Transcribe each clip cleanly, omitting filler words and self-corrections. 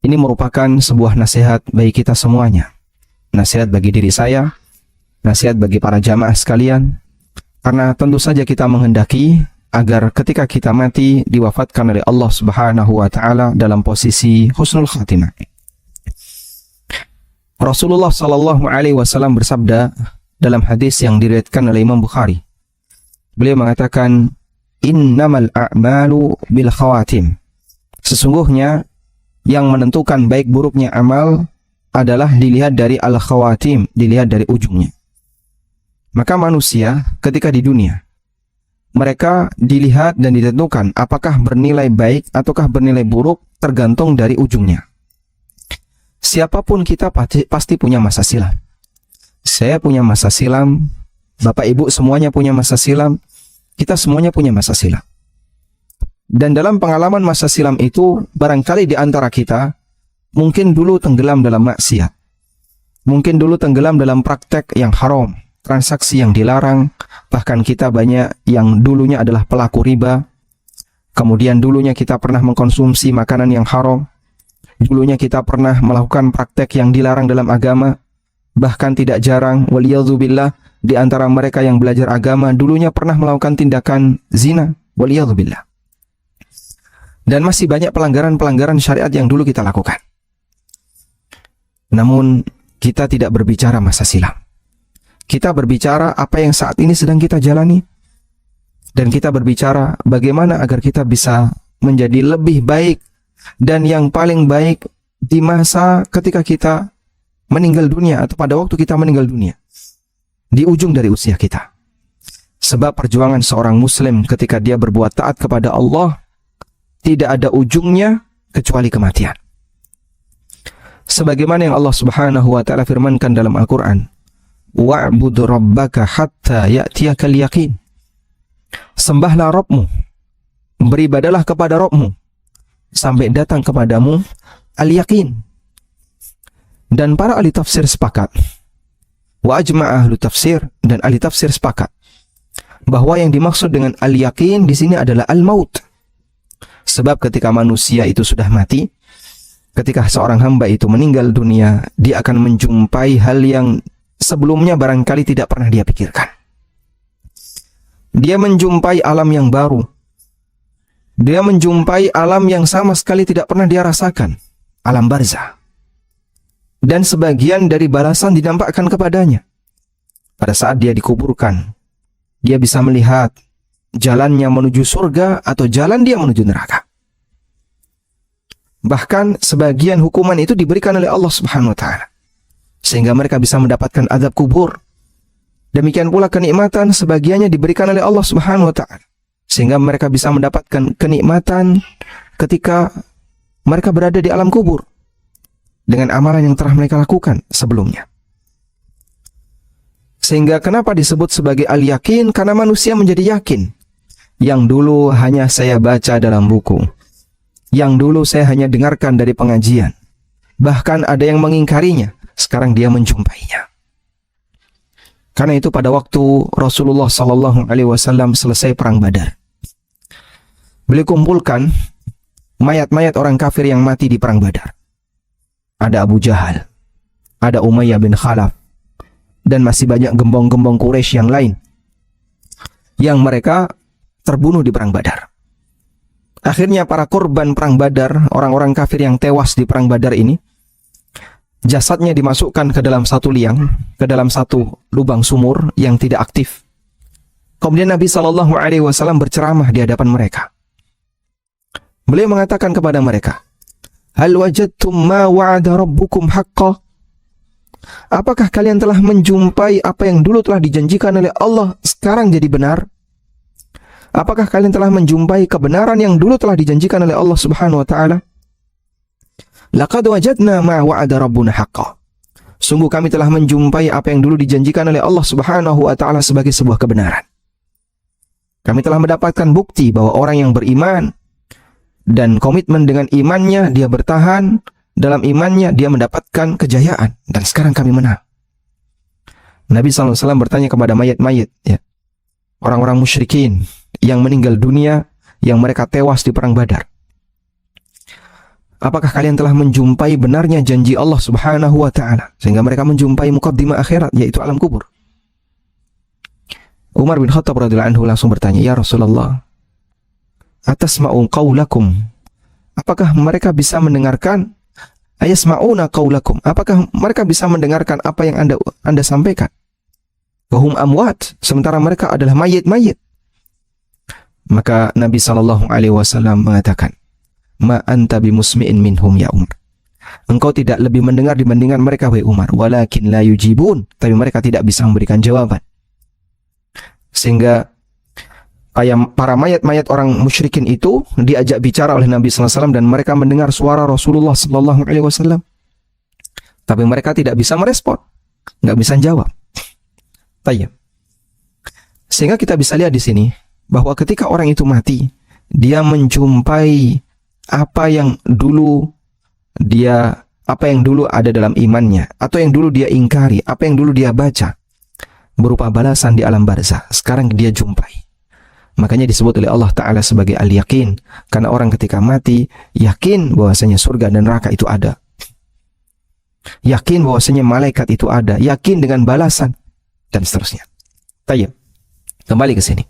Ini merupakan sebuah nasihat bagi kita semuanya. Nasihat bagi diri saya, nasihat bagi para jamaah sekalian. Karena tentu saja kita menghendaki agar ketika kita mati diwafatkan oleh Allah Subhanahu wa taala dalam posisi husnul khatimah. Rasulullah sallallahu alaihi wasallam bersabda dalam hadis yang diriwayatkan oleh Imam Bukhari. Beliau mengatakan, "Innamal a'malu bil khawatim." Sesungguhnya yang menentukan baik buruknya amal adalah dilihat dari al-khawatim, dilihat dari ujungnya. Maka manusia ketika di dunia, mereka dilihat dan ditentukan apakah bernilai baik ataukah bernilai buruk tergantung dari ujungnya. Siapapun kita pasti punya masa silam. Saya punya masa silam, Bapak Ibu semuanya punya masa silam, kita semuanya punya masa silam. Dan dalam pengalaman masa silam itu, barangkali di antara kita mungkin dulu tenggelam dalam maksiat. Mungkin dulu tenggelam dalam praktek yang haram, transaksi yang dilarang. Bahkan kita banyak yang dulunya adalah pelaku riba. Kemudian dulunya kita pernah mengkonsumsi makanan yang haram. Dulunya kita pernah melakukan praktek yang dilarang dalam agama. Bahkan tidak jarang, waliyadzubillah, di antara mereka yang belajar agama dulunya pernah melakukan tindakan zina, waliyadzubillah. Dan masih banyak pelanggaran-pelanggaran syariat yang dulu kita lakukan. Namun kita tidak berbicara masa silam. Kita berbicara apa yang saat ini sedang kita jalani. Dan kita berbicara bagaimana agar kita bisa menjadi lebih baik dan yang paling baik di masa ketika kita meninggal dunia atau pada waktu kita meninggal dunia. Di ujung dari usia kita. Sebab perjuangan seorang muslim ketika dia berbuat taat kepada Allah tidak ada ujungnya kecuali kematian. Sebagaimana yang Allah Subhanahu wa taala firmankan dalam Al-Qur'an, "Wa'bud rabbaka hatta ya'tiyakal yaqin." Sembahlah Rabbmu, beribadalah kepada Rabbmu sampai datang kepadamu al-yaqin. Dan para ahli tafsir sepakat, wa ajma'a ahlu tafsir, dan ahli tafsir sepakat bahwa yang dimaksud dengan al-yaqin di sini adalah al-maut. Sebab ketika manusia itu sudah mati, ketika seorang hamba itu meninggal dunia, dia akan menjumpai hal yang sebelumnya barangkali tidak pernah dia pikirkan. Dia menjumpai alam yang baru. Dia menjumpai alam yang sama sekali tidak pernah dia rasakan, alam barzah. Dan sebagian dari balasan dinampakkan kepadanya. Pada saat dia dikuburkan, dia bisa melihat jalannya menuju surga atau jalan dia menuju neraka. Bahkan sebagian hukuman itu diberikan oleh Allah Subhanahu wa taala sehingga mereka bisa mendapatkan azab kubur. Demikian pula kenikmatan sebagiannya diberikan oleh Allah Subhanahu wa taala sehingga mereka bisa mendapatkan kenikmatan ketika mereka berada di alam kubur dengan amalan yang telah mereka lakukan sebelumnya. Sehingga kenapa disebut sebagai al-yakin? Karena manusia menjadi yakin. Yang dulu hanya saya baca dalam buku, yang dulu saya hanya dengarkan dari pengajian, bahkan ada yang mengingkarinya, sekarang dia menjumpainya. Karena itu pada waktu Rasulullah sallallahu alaihi wasallam selesai perang Badar, beliau kumpulkan mayat-mayat orang kafir yang mati di perang Badar. Ada Abu Jahal, ada Umayyah bin Khalaf, dan masih banyak gembong-gembong Quraisy yang lain yang mereka terbunuh di perang Badar. Akhirnya para korban perang Badar, orang-orang kafir yang tewas di perang Badar ini, jasadnya dimasukkan ke dalam satu liang, ke dalam satu lubang sumur yang tidak aktif. Kemudian Nabi SAW berceramah di hadapan mereka. Beliau mengatakan kepada mereka, "Hal wajadtum ma wa'ada rabbukum haqqan?" Apakah kalian telah menjumpai apa yang dulu telah dijanjikan oleh Allah sekarang jadi benar? Apakah kalian telah menjumpai kebenaran yang dulu telah dijanjikan oleh Allah Subhanahu wa taala? Laqad wajadna ma wa'ada rabbuna haqqan. Sungguh kami telah menjumpai apa yang dulu dijanjikan oleh Allah Subhanahu wa taala sebagai sebuah kebenaran. Kami telah mendapatkan bukti bahwa orang yang beriman dan komitmen dengan imannya, dia bertahan dalam imannya, dia mendapatkan kejayaan, dan sekarang kami menang. Nabi SAW bertanya kepada mayat-mayat, ya, orang-orang musyrikin yang meninggal dunia, yang mereka tewas di perang Badar. apakah kalian telah menjumpai benarnya janji Allah Subhanahu wa taala? Sehingga mereka menjumpai muqaddimah akhirat, yaitu alam kubur. Umar bin Khattab radhiyallahu anhu langsung bertanya, "Ya Rasulullah, atasma'u qaulakum?" Apakah mereka bisa mendengarkan? Ayasma'una qaulakum? Apakah mereka bisa mendengarkan apa yang Anda sampaikan? Wahum amwat, sementara mereka adalah mayit-mayit. Maka Nabi sallallahu alaihi wasallam mengatakan, "Ma anta bimusmi'in minhum ya Umar." Engkau tidak lebih mendengar dibandingkan mereka, wahai Umar. Walakin la yujibun, tapi mereka tidak bisa memberikan jawaban. Sehingga para mayat-mayat orang musyrikin itu diajak bicara oleh Nabi sallallahu alaihi wasallam dan mereka mendengar suara Rasulullah sallallahu alaihi wasallam. Tapi mereka tidak bisa merespon, nggak bisa jawab. Tayyib. Sehingga kita bisa lihat di sini bahwa ketika orang itu mati, dia menjumpai apa yang dulu ada dalam imannya, atau yang dulu dia ingkari, apa yang dulu dia baca berupa balasan di alam barzah, sekarang dia jumpai. Makanya disebut oleh Allah Ta'ala sebagai al-yakin, karena orang ketika mati yakin bahwasanya surga dan neraka itu ada, yakin bahwasanya malaikat itu ada, yakin dengan balasan, dan seterusnya. Tayyib. Kembali ke sini.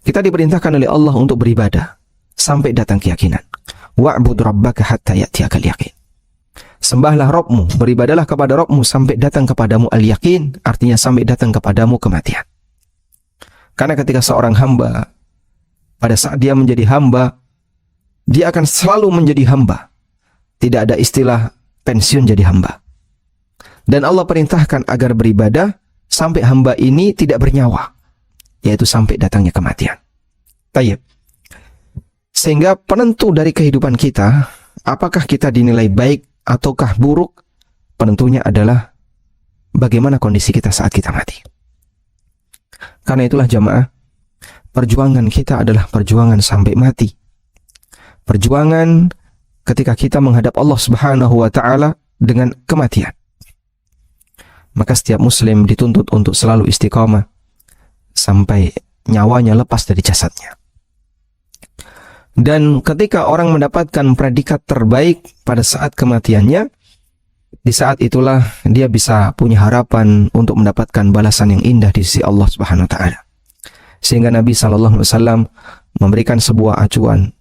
Kita diperintahkan oleh Allah untuk beribadah sampai datang keyakinan. Wa'bud rabbaka hatta ya'tiyakal yaqin. Sembahlah Rabbmu, beribadalah kepada Rabbmu sampai datang kepadamu al-yakin, artinya sampai datang kepadamu kematian. Karena ketika seorang hamba, pada saat dia menjadi hamba, dia akan selalu menjadi hamba. Tidak ada istilah pensiun jadi hamba. Dan Allah perintahkan agar beribadah sampai hamba ini tidak bernyawa, yaitu sampai datangnya kematian. Tayyib. Sehingga penentu dari kehidupan kita, apakah kita dinilai baik ataukah buruk, penentunya adalah bagaimana kondisi kita saat kita mati. Karena itulah jamaah, perjuangan kita adalah perjuangan sampai mati. Perjuangan ketika kita menghadap Allah Subhanahu wa taala dengan kematian. Maka setiap muslim dituntut untuk selalu istiqamah sampai nyawanya lepas dari jasadnya. Dan ketika orang mendapatkan predikat terbaik pada saat kematiannya, di saat itulah dia bisa punya harapan untuk mendapatkan balasan yang indah di sisi Allah Subhanahu wa taala. Sehingga Nabi sallallahu alaihi wasallam memberikan sebuah acuan.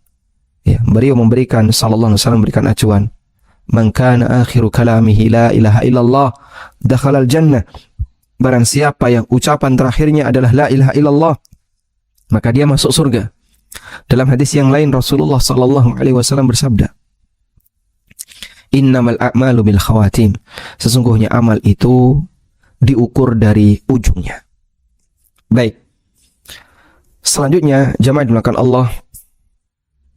Ya, beliau memberikan acuan. Man kana akhiru kalamihi la ilaha illallah dakhalal jannah. Barang siapa yang ucapan terakhirnya adalah la ilaha illallah, maka dia masuk surga. Dalam hadis yang lain Rasulullah sallallahu alaihi wasallam bersabda, "Innamal a'malu bil khawatim." Sesungguhnya amal itu diukur dari ujungnya. Baik. Selanjutnya, jamaah dimulakan Allah.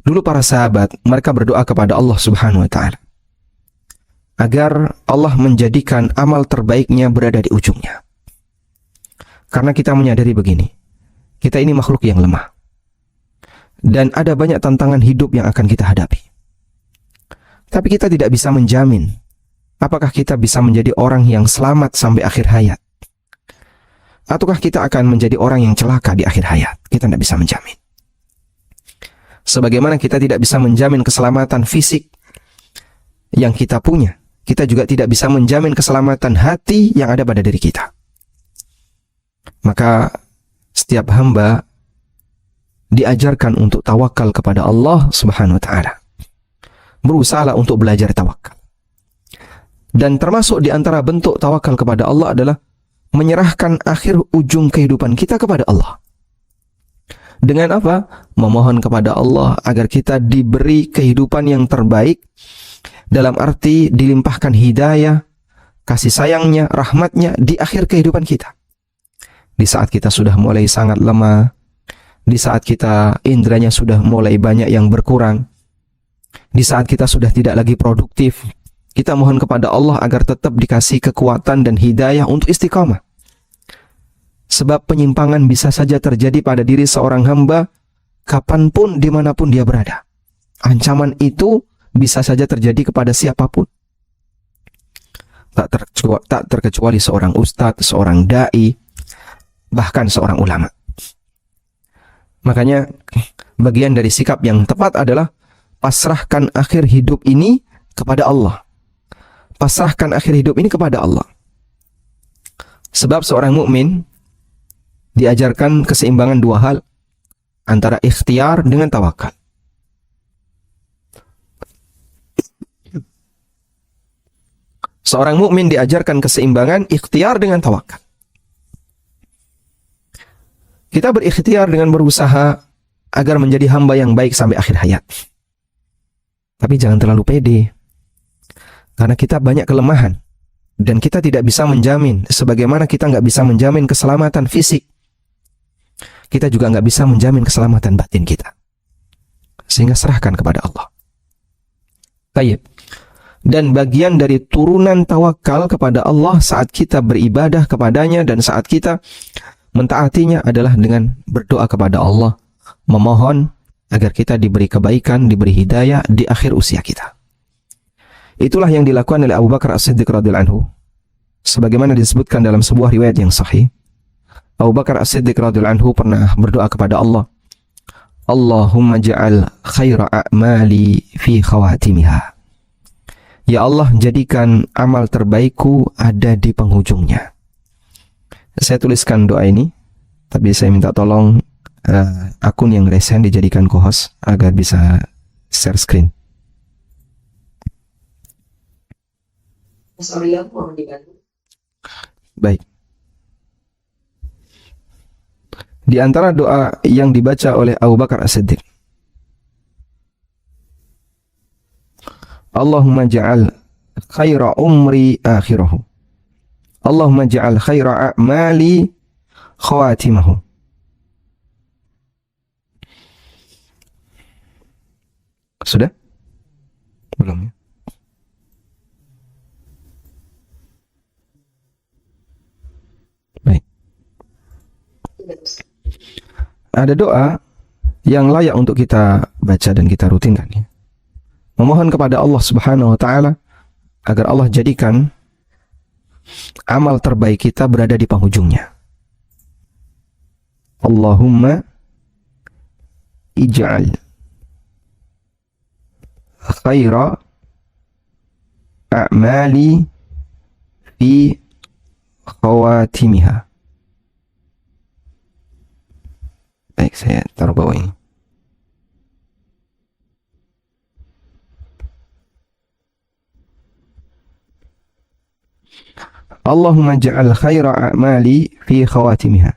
Dulu para sahabat, mereka berdoa kepada Allah Subhanahu wa taala agar Allah menjadikan amal terbaiknya berada di ujungnya. Karena kita menyadari begini, kita ini makhluk yang lemah. Dan ada banyak tantangan hidup yang akan kita hadapi. Tapi kita tidak bisa menjamin apakah kita bisa menjadi orang yang selamat sampai akhir hayat, ataukah kita akan menjadi orang yang celaka di akhir hayat. Kita tidak bisa menjamin. Sebagaimana kita tidak bisa menjamin keselamatan fisik yang kita punya, kita juga tidak bisa menjamin keselamatan hati yang ada pada diri kita. Maka setiap hamba diajarkan untuk tawakal kepada Allah Subhanahu wa taala. Berusahalah untuk belajar tawakal. Dan termasuk di antara bentuk tawakal kepada Allah adalah menyerahkan akhir ujung kehidupan kita kepada Allah. Dengan apa? Memohon kepada Allah agar kita diberi kehidupan yang terbaik, dalam arti dilimpahkan hidayah, kasih sayangnya, rahmatnya di akhir kehidupan kita. Di saat kita sudah mulai sangat lemah, di saat kita indranya sudah mulai banyak yang berkurang, di saat kita sudah tidak lagi produktif, kita mohon kepada Allah agar tetap dikasih kekuatan dan hidayah untuk istiqamah. Sebab penyimpangan bisa saja terjadi pada diri seorang hamba kapanpun, dimanapun dia berada. Ancaman itu bisa saja terjadi kepada siapapun. Tak terkecuali seorang ustadz, seorang da'i, bahkan seorang ulama. Makanya bagian dari sikap yang tepat adalah pasrahkan akhir hidup ini kepada Allah. Pasrahkan akhir hidup ini kepada Allah. Sebab seorang mukmin diajarkan keseimbangan dua hal, antara ikhtiar dengan tawakal. Seorang mukmin diajarkan keseimbangan ikhtiar dengan tawakal. Kita berikhtiar dengan berusaha agar menjadi hamba yang baik sampai akhir hayat. Tapi jangan terlalu pede. Karena kita banyak kelemahan. Dan kita tidak bisa menjamin. Sebagaimana kita nggak bisa menjamin keselamatan fisik, kita juga nggak bisa menjamin keselamatan batin kita. Sehingga serahkan kepada Allah. Baik. Dan bagian dari turunan tawakal kepada Allah saat kita beribadah kepadanya dan saat kita mentaatinya adalah dengan berdoa kepada Allah, memohon agar kita diberi kebaikan, diberi hidayah di akhir usia kita. Itulah yang dilakukan oleh Abu Bakar As-Siddiq radhiyallahu anhu. Sebagaimana disebutkan dalam sebuah riwayat yang sahih, Abu Bakar As-Siddiq radhiyallahu anhu pernah berdoa kepada Allah, Allahumma ja'al khaira a'mali fi khawatimiha. Ya Allah, jadikan amal terbaikku ada di penghujungnya. Saya tuliskan doa ini, tapi saya minta tolong akun yang resen dijadikan co-host agar bisa share screen. Baik. Di antara doa yang dibaca oleh Abu Bakar As-Siddiq, Allahumma ja'al khaira umri akhirahu. Allahumma ja'al khaira a'mali khawatimahu. Sudah? Belum ya? Baik. Ada doa yang layak untuk kita baca dan kita rutinkan ya. Memohon kepada Allah Subhanahu wa taala agar Allah jadikan amal terbaik kita berada di penghujungnya. Allahumma ij'al khaira a'mali fi khawatimiha. Baik, saya taruh bawah ini. Allahumma ja'al khaira a'mali fi khawatimiha.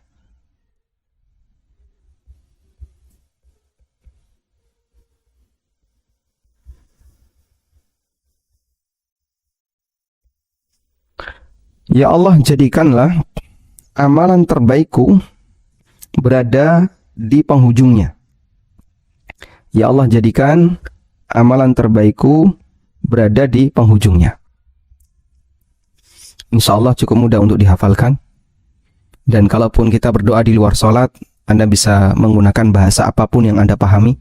Ya Allah, jadikanlah amalan terbaikku berada di penghujungnya. Ya Allah, jadikan amalan terbaikku berada di penghujungnya. Insya Allah cukup mudah untuk dihafalkan. Dan kalaupun kita berdoa di luar sholat, Anda bisa menggunakan bahasa apapun yang Anda pahami.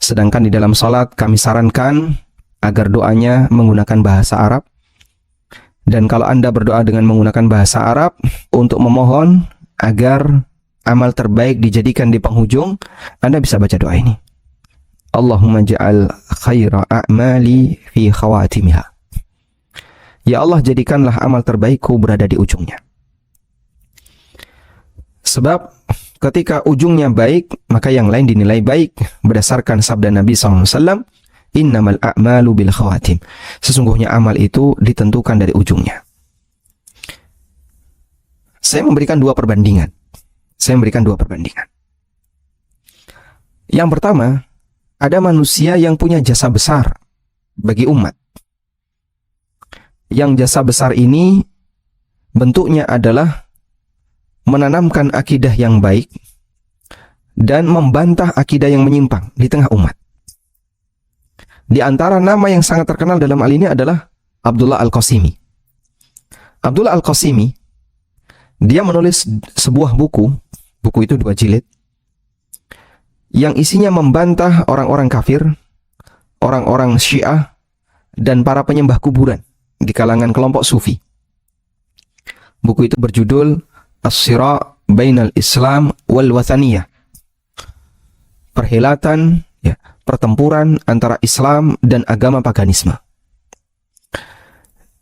Sedangkan di dalam sholat kami sarankan agar doanya menggunakan bahasa Arab. Dan kalau Anda berdoa dengan menggunakan bahasa Arab untuk memohon agar amal terbaik dijadikan di penghujung, Anda bisa baca doa ini. Allahumma ja'al khaira a'mali fi khawatimiha. Ya Allah, jadikanlah amal terbaikku berada di ujungnya. Sebab ketika ujungnya baik, maka yang lain dinilai baik. Berdasarkan sabda Nabi SAW, innamal a'malu bil khawatim. Sesungguhnya amal itu ditentukan dari ujungnya. Saya memberikan dua perbandingan. Yang pertama, ada manusia yang punya jasa besar bagi umat. Yang jasa besar ini bentuknya adalah menanamkan akidah yang baik dan membantah akidah yang menyimpang di tengah umat. Di antara nama yang sangat terkenal dalam hal ini adalah Abdullah Al-Qasimi. Abdullah Al-Qasimi, dia menulis sebuah buku itu 2 jilid, yang isinya membantah orang-orang kafir, orang-orang Syiah, dan para penyembah kuburan di kalangan kelompok Sufi. Buku itu berjudul As-Sira' Bainal Islam wal Wathaniyah. Perhelatan pertempuran antara Islam dan agama paganisme.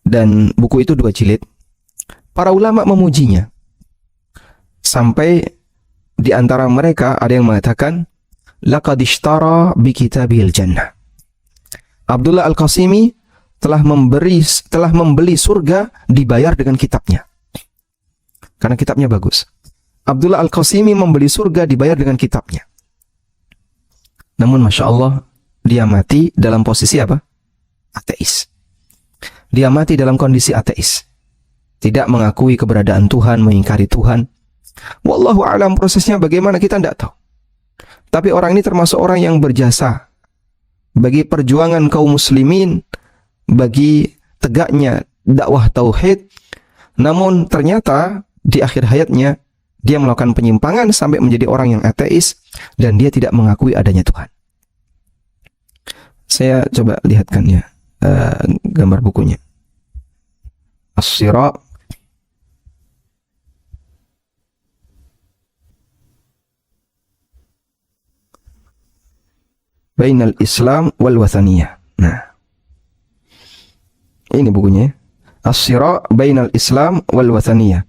Dan buku itu 2 jilid. Para ulama memujinya. Sampai di antara mereka ada yang mengatakan, laqad ishtara bi kitabil jannah. Abdullah Al-Qasimi telah membeli surga dibayar dengan kitabnya. Karena kitabnya bagus. Abdullah Al-Qasimi membeli surga dibayar dengan kitabnya. Namun Masya Allah, dia mati dalam posisi apa? Ateis. Dia mati dalam kondisi ateis. Tidak mengakui keberadaan Tuhan, mengingkari Tuhan. Wallahu a'lam, prosesnya bagaimana kita tidak tahu. Tapi orang ini termasuk orang yang berjasa bagi perjuangan kaum muslimin, bagi tegaknya dakwah tauhid. Namun ternyata di akhir hayatnya dia melakukan penyimpangan sampai menjadi orang yang ateis dan dia tidak mengakui adanya Tuhan. Saya coba lihatkan ya gambar bukunya. As-Sira' Bainal Islam wal Wathaniyah. Nah, ini bukunya. As-Sira' Bainal Islam wal Wathaniyah.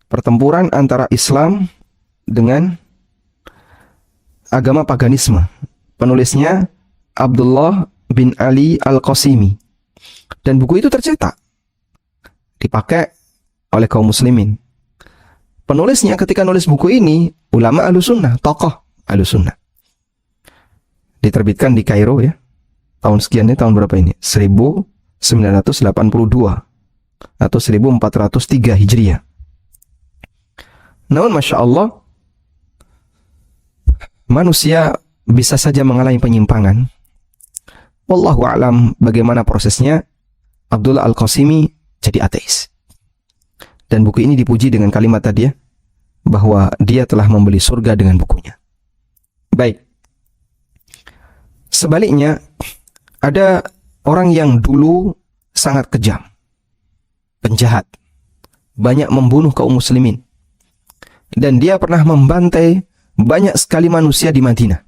Pertempuran antara Islam dengan agama paganisme. Penulisnya Abdullah bin Ali Al-Qasimi. Dan buku itu tercetak, dipakai oleh kaum muslimin. Penulisnya ketika nulis buku ini ulama Ahlussunnah, tokoh Ahlussunnah. Diterbitkan di Kairo ya. Tahun sekian ini, tahun berapa ini? 1982 atau 1403 Hijriah. Namun Masya Allah, manusia bisa saja mengalami penyimpangan. Wallahu a'lam bagaimana prosesnya. Abdullah Al-Qasimi jadi ateis. Dan buku ini dipuji dengan kalimat tadi ya, bahwa dia telah membeli surga dengan bukunya. Baik. Sebaliknya, ada orang yang dulu sangat kejam, penjahat, banyak membunuh kaum muslimin. Dan dia pernah membantai banyak sekali manusia di Madinah.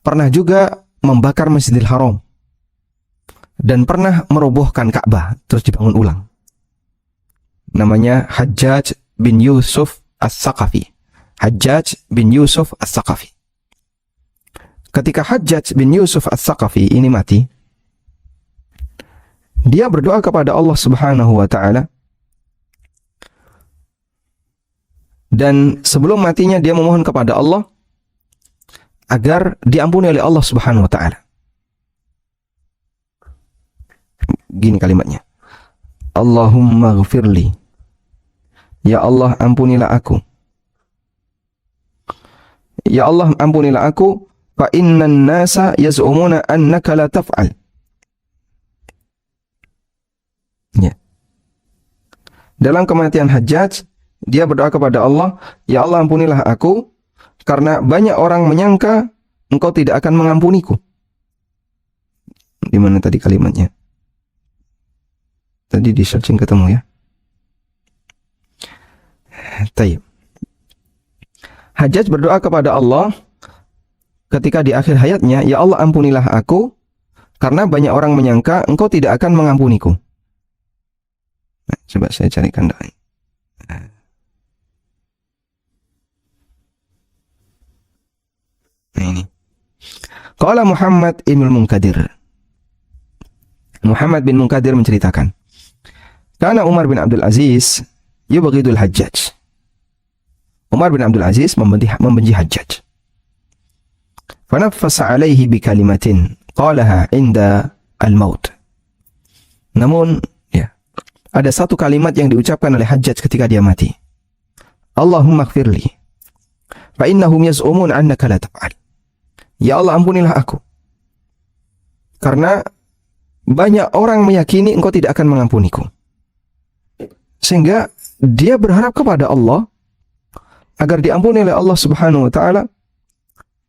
Pernah juga membakar Masjidil Haram. Dan pernah merobohkan Ka'bah, terus dibangun ulang. Namanya Hajjaj bin Yusuf As-Saqafi. Hajjaj bin Yusuf As-Saqafi. Ketika Hajjaj bin Yusuf As-Saqafi ini mati, dia berdoa kepada Allah Subhanahu wa Ta'ala. Dan sebelum matinya dia memohon kepada Allah agar diampuni oleh Allah Subhanahu wa Ta'ala. Gini kalimatnya. Allahumma ghfirli. Ya Allah, ampunilah aku. Ya Allah, ampunilah aku. Fa innan nasa yaz'umuna annaka la taf'al. Ya. Dalam kematian Hajjaj, dia berdoa kepada Allah, ya Allah, ampunilah aku, karena banyak orang menyangka engkau tidak akan mengampuniku. Di mana tadi kalimatnya? Tadi di searching ketemu ya. Taib. Hajjaj berdoa kepada Allah ketika di akhir hayatnya, ya Allah, ampunilah aku, karena banyak orang menyangka engkau tidak akan mengampuniku. Nah, coba saya carikan doa. Nah ini. Qala Muhammad ibn Munkadir. Muhammad bin Munkadir menceritakan, karena Umar bin Abdul Aziz yubghidul Hajjaj. Umar bin Abdul Aziz membenci Hajjaj. Fanaffasa alaihi bi kalimatin qalaha inda al-maut. Namun ya, ada satu kalimat yang diucapkan oleh Hajjaj ketika dia mati. Allahumma ighfirli fa innahum yaz'umun annaka la taf'al. Ya Allah, ampunilah aku, karena banyak orang meyakini engkau tidak akan mengampuniku. Sehingga dia berharap kepada Allah agar diampuni oleh Allah Subhanahu wa Ta'ala.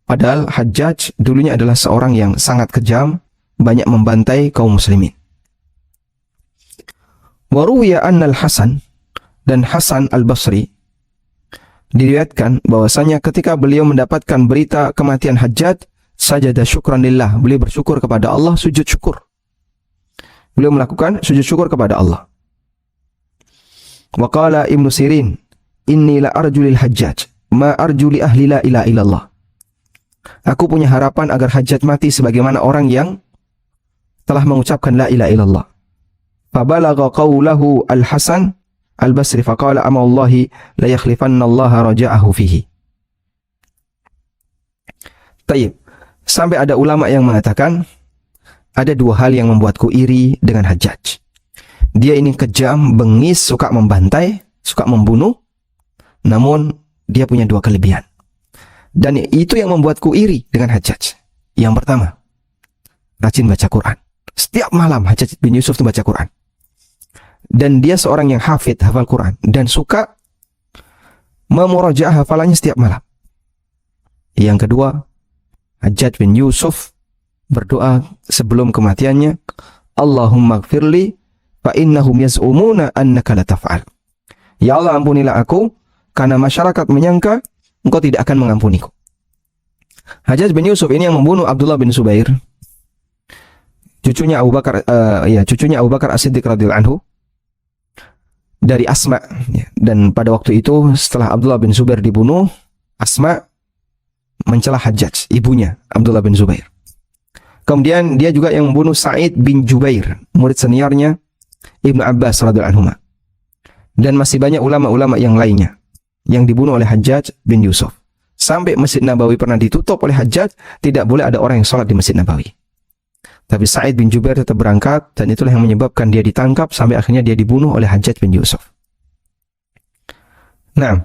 Padahal Hajjaj dulunya adalah seorang yang sangat kejam, banyak membantai kaum muslimin. Wa ruwiya anna al-Hasan, dan Hasan al-Basri diriwayatkan bahwasanya ketika beliau mendapatkan berita kematian Hajjaj, sajada syukran lillah. Beliau bersyukur kepada Allah, sujud syukur. Beliau melakukan sujud syukur kepada Allah. Wa qala Ibnu Sirin, inni la arju lil Hajjaj ma arju li ahli la ilaha illallah. Aku punya harapan agar Hajjaj mati sebagaimana orang yang telah mengucapkan la ilaha illallah. Fabalagha qawlahu al-Hasan al-Basri faqala ama Allahi la yakhlifanna Allah raja'ahu fihi. Tayyib. Sampai ada ulama yang mengatakan ada dua hal yang membuatku iri dengan Hajjaj. Dia ini kejam, bengis, suka membantai, suka membunuh, namun dia punya dua kelebihan. Dan itu yang membuatku iri dengan Hajjaj. Yang pertama, rajin baca Quran. Setiap malam Hajjaj bin Yusuf itu baca Quran. Dan dia seorang yang hafid, hafal Quran. Dan suka memurajaah hafalannya setiap malam. Yang kedua, Hajjaj bin Yusuf berdoa sebelum kematiannya, Allahumma gfirli fa innahum yaz'umuna annaka la taf'al. Ya Allah, ampunilah aku karena masyarakat menyangka engkau tidak akan mengampuniku. Hajjaj bin Yusuf ini yang membunuh Abdullah bin Zubair, cucunya Abu Bakar As-Siddiq radhiyallahu anhu, dari Asma. Dan pada waktu itu setelah Abdullah bin Zubair dibunuh, Asma mencela Hajjaj, ibunya Abdullah bin Zubair. Kemudian dia juga yang membunuh Sa'id bin Jubair, murid seniornya Ibnu Abbas radhiyallahu anhu. Dan masih banyak ulama-ulama yang lainnya yang dibunuh oleh Hajjaj bin Yusuf. Sampai Masjid Nabawi pernah ditutup oleh Hajjaj, tidak boleh ada orang yang sholat di Masjid Nabawi. Tapi Sa'id bin Jubair tetap berangkat, dan itulah yang menyebabkan dia ditangkap sampai akhirnya dia dibunuh oleh Hajjaj bin Yusuf. Nah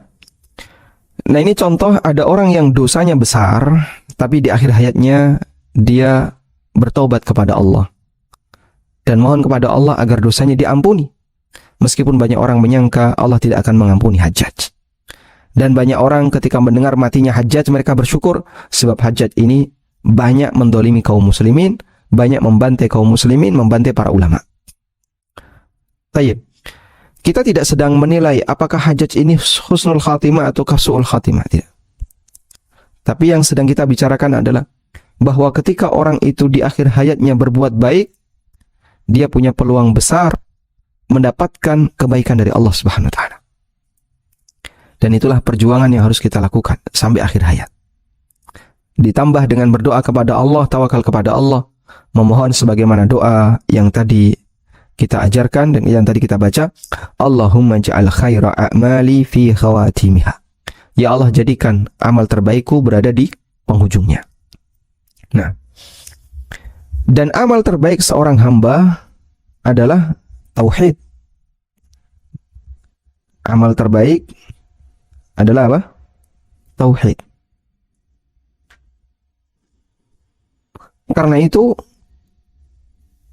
ini contoh ada orang yang dosanya besar, tapi di akhir hayatnya dia bertaubat kepada Allah dan mohon kepada Allah agar dosanya diampuni. Meskipun banyak orang menyangka Allah tidak akan mengampuni Hajjaj. Dan banyak orang ketika mendengar matinya Hajjaj, mereka bersyukur sebab Hajjaj ini banyak mendolimi kaum muslimin, banyak membantai kaum muslimin, membantai para ulama. Tayyib. Kita tidak sedang menilai apakah Hajjaj ini husnul khatimah atau su'ul khatimah, tidak. Tapi yang sedang kita bicarakan adalah bahwa ketika orang itu di akhir hayatnya berbuat baik, dia punya peluang besar mendapatkan kebaikan dari Allah Subhanahu wa taala. Dan itulah perjuangan yang harus kita lakukan sampai akhir hayat. Ditambah dengan berdoa kepada Allah, tawakal kepada Allah, memohon sebagaimana doa yang tadi kita ajarkan dan yang tadi kita baca, Allahumma ja'al khaira a'mali fi khawatimiha. Ya Allah, jadikan amal terbaikku berada di penghujungnya. Nah, dan amal terbaik seorang hamba adalah tauhid. Amal terbaik adalah apa? Tauhid. Karena itu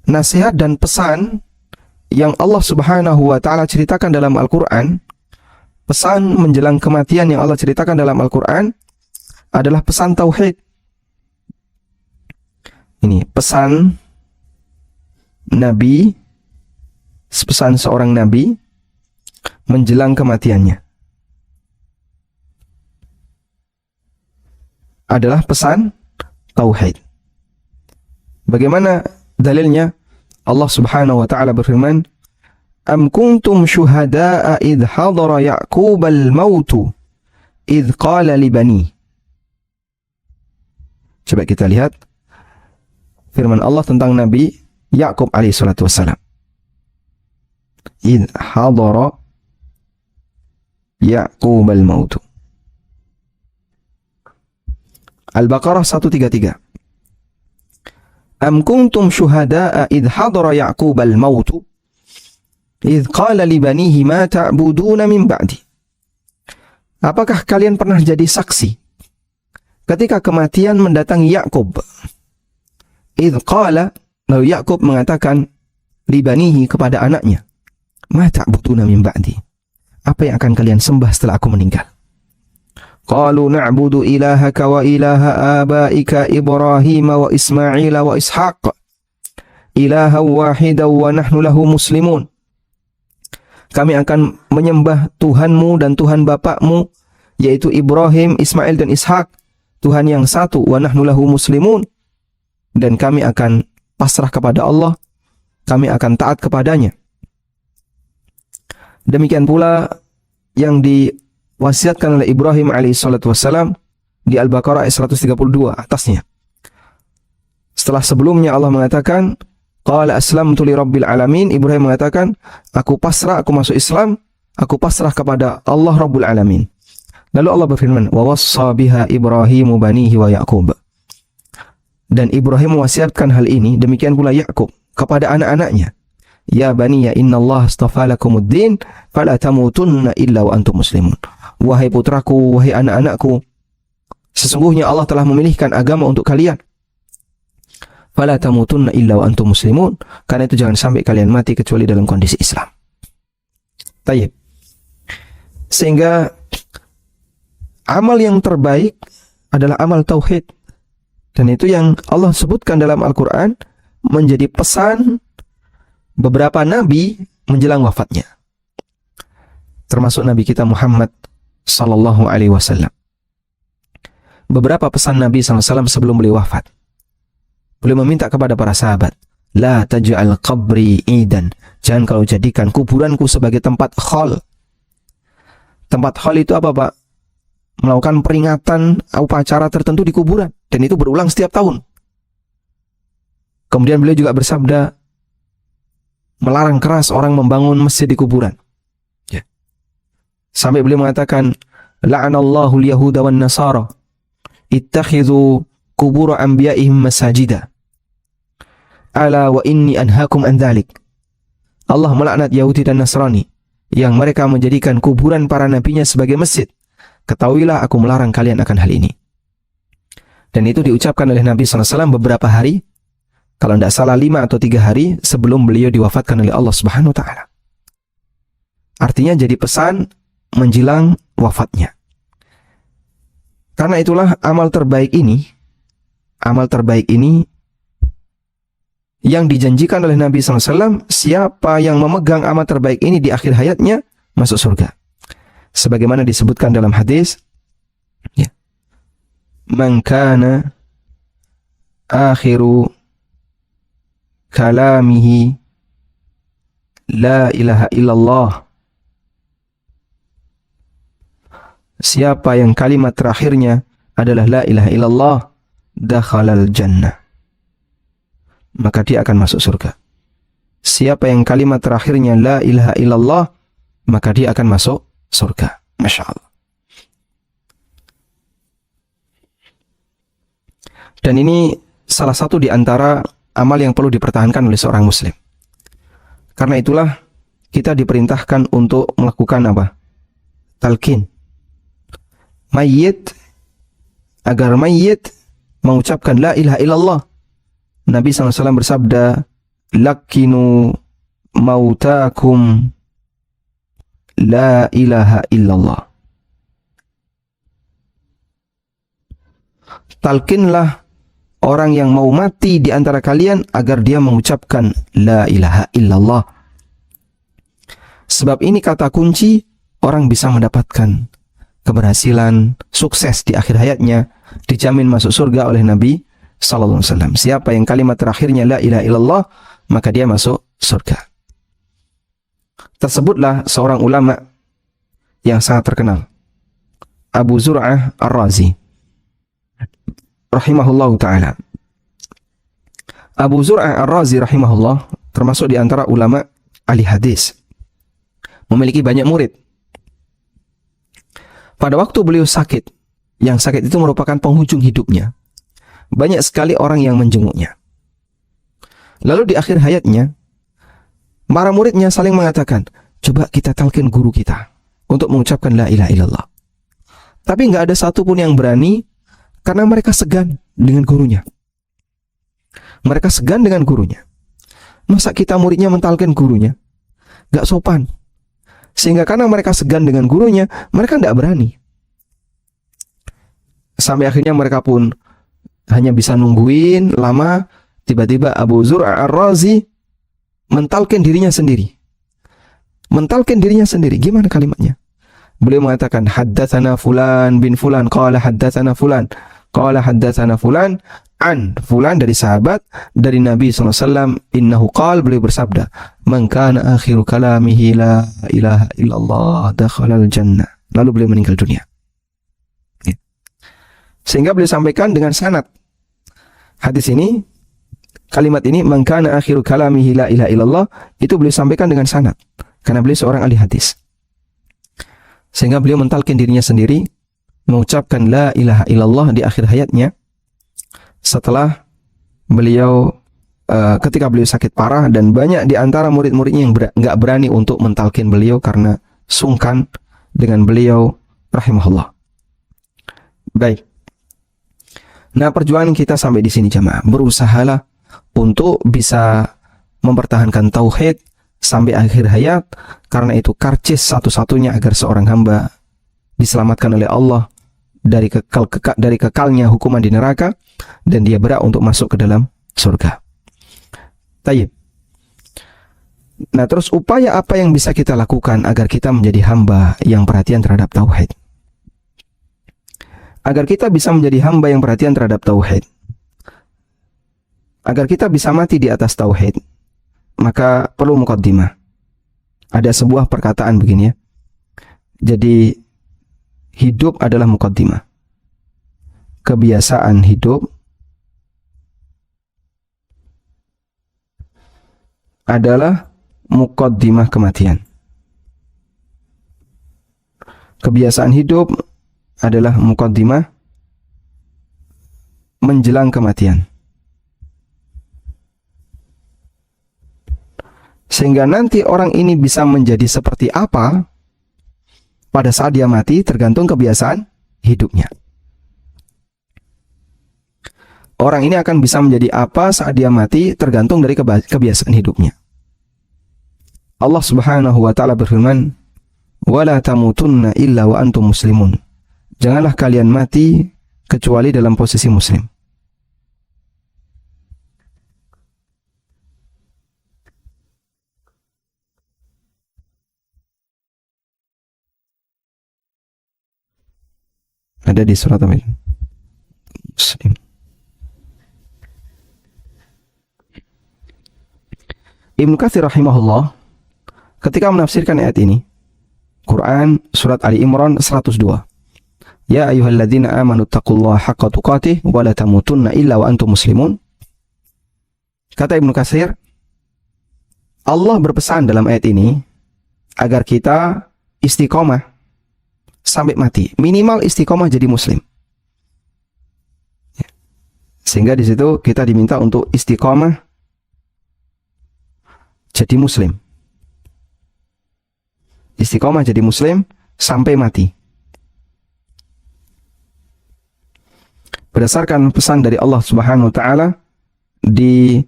nasihat dan pesan yang Allah Subhanahu wa taala ceritakan dalam Al-Qur'an, pesan menjelang kematian yang Allah ceritakan dalam Al-Qur'an adalah pesan tauhid. Ini pesan Nabi, pesan seorang Nabi menjelang kematiannya adalah pesan tauhid. Bagaimana dalilnya? Allah Subhanahu wa taala berfirman, "Am kuntum syuhada'a idh hadara Ya'qub al-maut idh qala li bani." Coba kita lihat firman Allah tentang Nabi Ya'qub alaihi salatu wassalam. Idh hadara Ya'qub al-maut. Al-Baqarah 133. Am kuntum syuhada'a idh hadara Ya'qub al-maut idh qala li banihi ma ta'buduna min ba'di. Apakah kalian pernah jadi saksi ketika kematian mendatangi Ya'qub? Idh qala, lalu Ya'qub mengatakan li banihi kepada anaknya, ma ta'buduna min ba'di. Apa yang akan kalian sembah setelah aku meninggal? Qalu na'budu ilahaka wa ilaha abaika Ibrahim wa Ismail wa Ishaq ilaha wahidaw wa nahnu lahu muslimun. Kami akan menyembah Tuhanmu dan Tuhan bapakmu, yaitu Ibrahim, Ismail dan Ishaq. Tuhan yang satu, wa nahnu lahu muslimun, dan kami akan pasrah kepada Allah, kami akan taat kepadanya. Demikian pula yang diwasiatkan oleh Ibrahim alaihissalatu wassalam di Al-Baqarah ayat 132 atasnya. Setelah sebelumnya Allah mengatakan, qala aslamtu li rabbil alamin, Ibrahim mengatakan, aku pasrah, aku masuk Islam, aku pasrah kepada Allah Rabbul Alamin. Lalu Allah berfirman, wa wassa biha Ibrahimu banihi wa Ya'qub. Dan Ibrahim mewasiatkan hal ini, demikian pula Ya'qub kepada anak-anaknya. Ya bani ya innallaha astafa lakumuddin fala tamutunna illa wa antum muslimun. Wahai putraku, wahai anak-anakku, sesungguhnya Allah telah memilihkan agama untuk kalian. Fala tamutunna illa wa antum muslimun. Karena itu jangan sampai kalian mati kecuali dalam kondisi Islam. Tayyib. Sehingga amal yang terbaik adalah amal tauhid. Dan itu yang Allah sebutkan dalam Al-Quran menjadi pesan beberapa nabi menjelang wafatnya. Termasuk Nabi kita Muhammad sallallahu alaihi wasallam. Beberapa pesan Nabi SAW sebelum beliau wafat. Beliau meminta kepada para sahabat, la taj'al qabri idan. Jangan kau jadikan kuburanku sebagai tempat khol. Tempat khol itu apa, Pak? Melakukan peringatan upacara tertentu di kuburan. Dan itu berulang setiap tahun. Kemudian beliau juga bersabda, melarang keras orang membangun masjid di kuburan. Ya. Sampai beliau mengatakan, la'anallahu al-yahuda wan nasara ittakhidhu qubur anbiya'ihim masajida. Ala wa inni anhaakum an dzalik. Allah melaknat Yahudi dan Nasrani yang mereka menjadikan kuburan para nabinya sebagai masjid. Ketahuilah aku melarang kalian akan hal ini. Dan itu diucapkan oleh Nabi SAW beberapa hari, kalau tidak salah 5 atau 3 hari sebelum beliau diwafatkan oleh Allah Subhanahu wa taala. Artinya jadi pesan menjelang wafatnya. Karena itulah amal terbaik ini yang dijanjikan oleh Nabi SAW, siapa yang memegang amal terbaik ini di akhir hayatnya masuk surga. Sebagaimana disebutkan dalam hadis, ya, man kana akhiru kalamihi la ilaha illallah. Siapa yang kalimat terakhirnya adalah la ilaha illallah, dakhalal jannah, maka dia akan masuk surga. Siapa yang kalimat terakhirnya la ilaha illallah, maka dia akan masuk surga. Masya Allah. Dan ini salah satu di antara amal yang perlu dipertahankan oleh seorang muslim. Karena itulah kita diperintahkan untuk melakukan apa? Talqin. Mayyit, agar mayyit mengucapkan la ilaha illallah. Nabi SAW bersabda, lakinu mautakum la ilaha illallah. Talqinlah orang yang mau mati di antara kalian agar dia mengucapkan la ilaha illallah. Sebab ini kata kunci orang bisa mendapatkan keberhasilan, sukses di akhir hayatnya, dijamin masuk surga oleh Nabi sallallahu alaihi wasallam. Siapa yang kalimat terakhirnya la ilaha illallah, maka dia masuk surga. Tersebutlah seorang ulama yang sangat terkenal, Abu Zur'ah Ar-Razi rahimahullahu ta'ala. Abu Zur'ah Ar-Razi rahimahullah termasuk di antara ulama ahli hadis, memiliki banyak murid. Pada waktu beliau sakit, yang sakit itu merupakan penghujung hidupnya, banyak sekali orang yang menjenguknya. Lalu di akhir hayatnya, para muridnya saling mengatakan, coba kita talqin guru kita untuk mengucapkan la ilaha illallah. Tapi nggak ada satupun yang berani, karena mereka segan dengan gurunya. Mereka segan dengan gurunya. Masa kita muridnya mentalqin gurunya? Nggak sopan. Sehingga karena mereka segan dengan gurunya, mereka tidak berani. Sampai akhirnya mereka pun hanya bisa nungguin lama. Tiba-tiba Abu Zur'ah Ar-Razi mentalqin dirinya sendiri. Mentalqin dirinya sendiri. Gimana kalimatnya? Beliau mengatakan, haddatsana fulan bin fulan qala haddatsana fulan qala haddatsana fulan an fulan, dari sahabat dari Nabi SAW, innahu qala, beliau bersabda, man kana akhiru kalamihi la ilaha illallah dakhalal jannah, lalu beliau meninggal dunia. Sehingga beliau sampaikan dengan sanad hadis ini, kalimat ini, man kana akhiru kalamihi la ilaha illallah, itu beliau sampaikan dengan sanad karena beliau seorang ahli hadis. Sehingga beliau mentalkin dirinya sendiri mengucapkan la ilaha illallah di akhir hayatnya, setelah beliau ketika beliau sakit parah, dan banyak di antara murid-muridnya yang nggak berani untuk mentalkin beliau karena sungkan dengan beliau rahimahullah. Baik. Nah, perjuangan kita sampai di sini jamaah. Berusahalah untuk bisa mempertahankan tauhid sampai akhir hayat, karena itu karcis satu-satunya agar seorang hamba diselamatkan oleh Allah dari kekalnya hukuman di neraka, dan dia berhak untuk masuk ke dalam surga. Tayyib. Nah, terus upaya apa yang bisa kita lakukan agar kita menjadi hamba yang perhatian terhadap tauhid? Agar kita bisa menjadi hamba yang perhatian terhadap tauhid, agar kita bisa mati di atas tauhid, maka perlu muqaddimah. Ada sebuah perkataan begini ya. Jadi hidup adalah muqaddimah. Kebiasaan hidup adalah muqaddimah kematian. Kebiasaan hidup adalah muqaddimah menjelang kematian. Sehingga nanti orang ini bisa menjadi seperti apa pada saat dia mati tergantung kebiasaan hidupnya. Orang ini akan bisa menjadi apa saat dia mati tergantung dari kebiasaan hidupnya. Allah Subhanahu wa taala berfirman, "Wala tamutunna illa wa antum muslimun." Janganlah kalian mati kecuali dalam posisi muslim. Ada di surat apa itu? Muslim. Ibnu Katsir rahimahullah ketika menafsirkan ayat ini, Quran surat Ali Imran 102. Ya ayyuhalladzina amanu taqullaha haqqa tuqatih wa la tamutunna illa wa antum muslimun. Kata Ibnu Katsir, Allah berpesan dalam ayat ini agar kita istiqomah sampai mati, minimal istiqomah jadi muslim. Sehingga di situ kita diminta untuk istiqomah jadi muslim. Istiqomah jadi muslim sampai mati. Berdasarkan pesan dari Allah Subhanahu wa taala di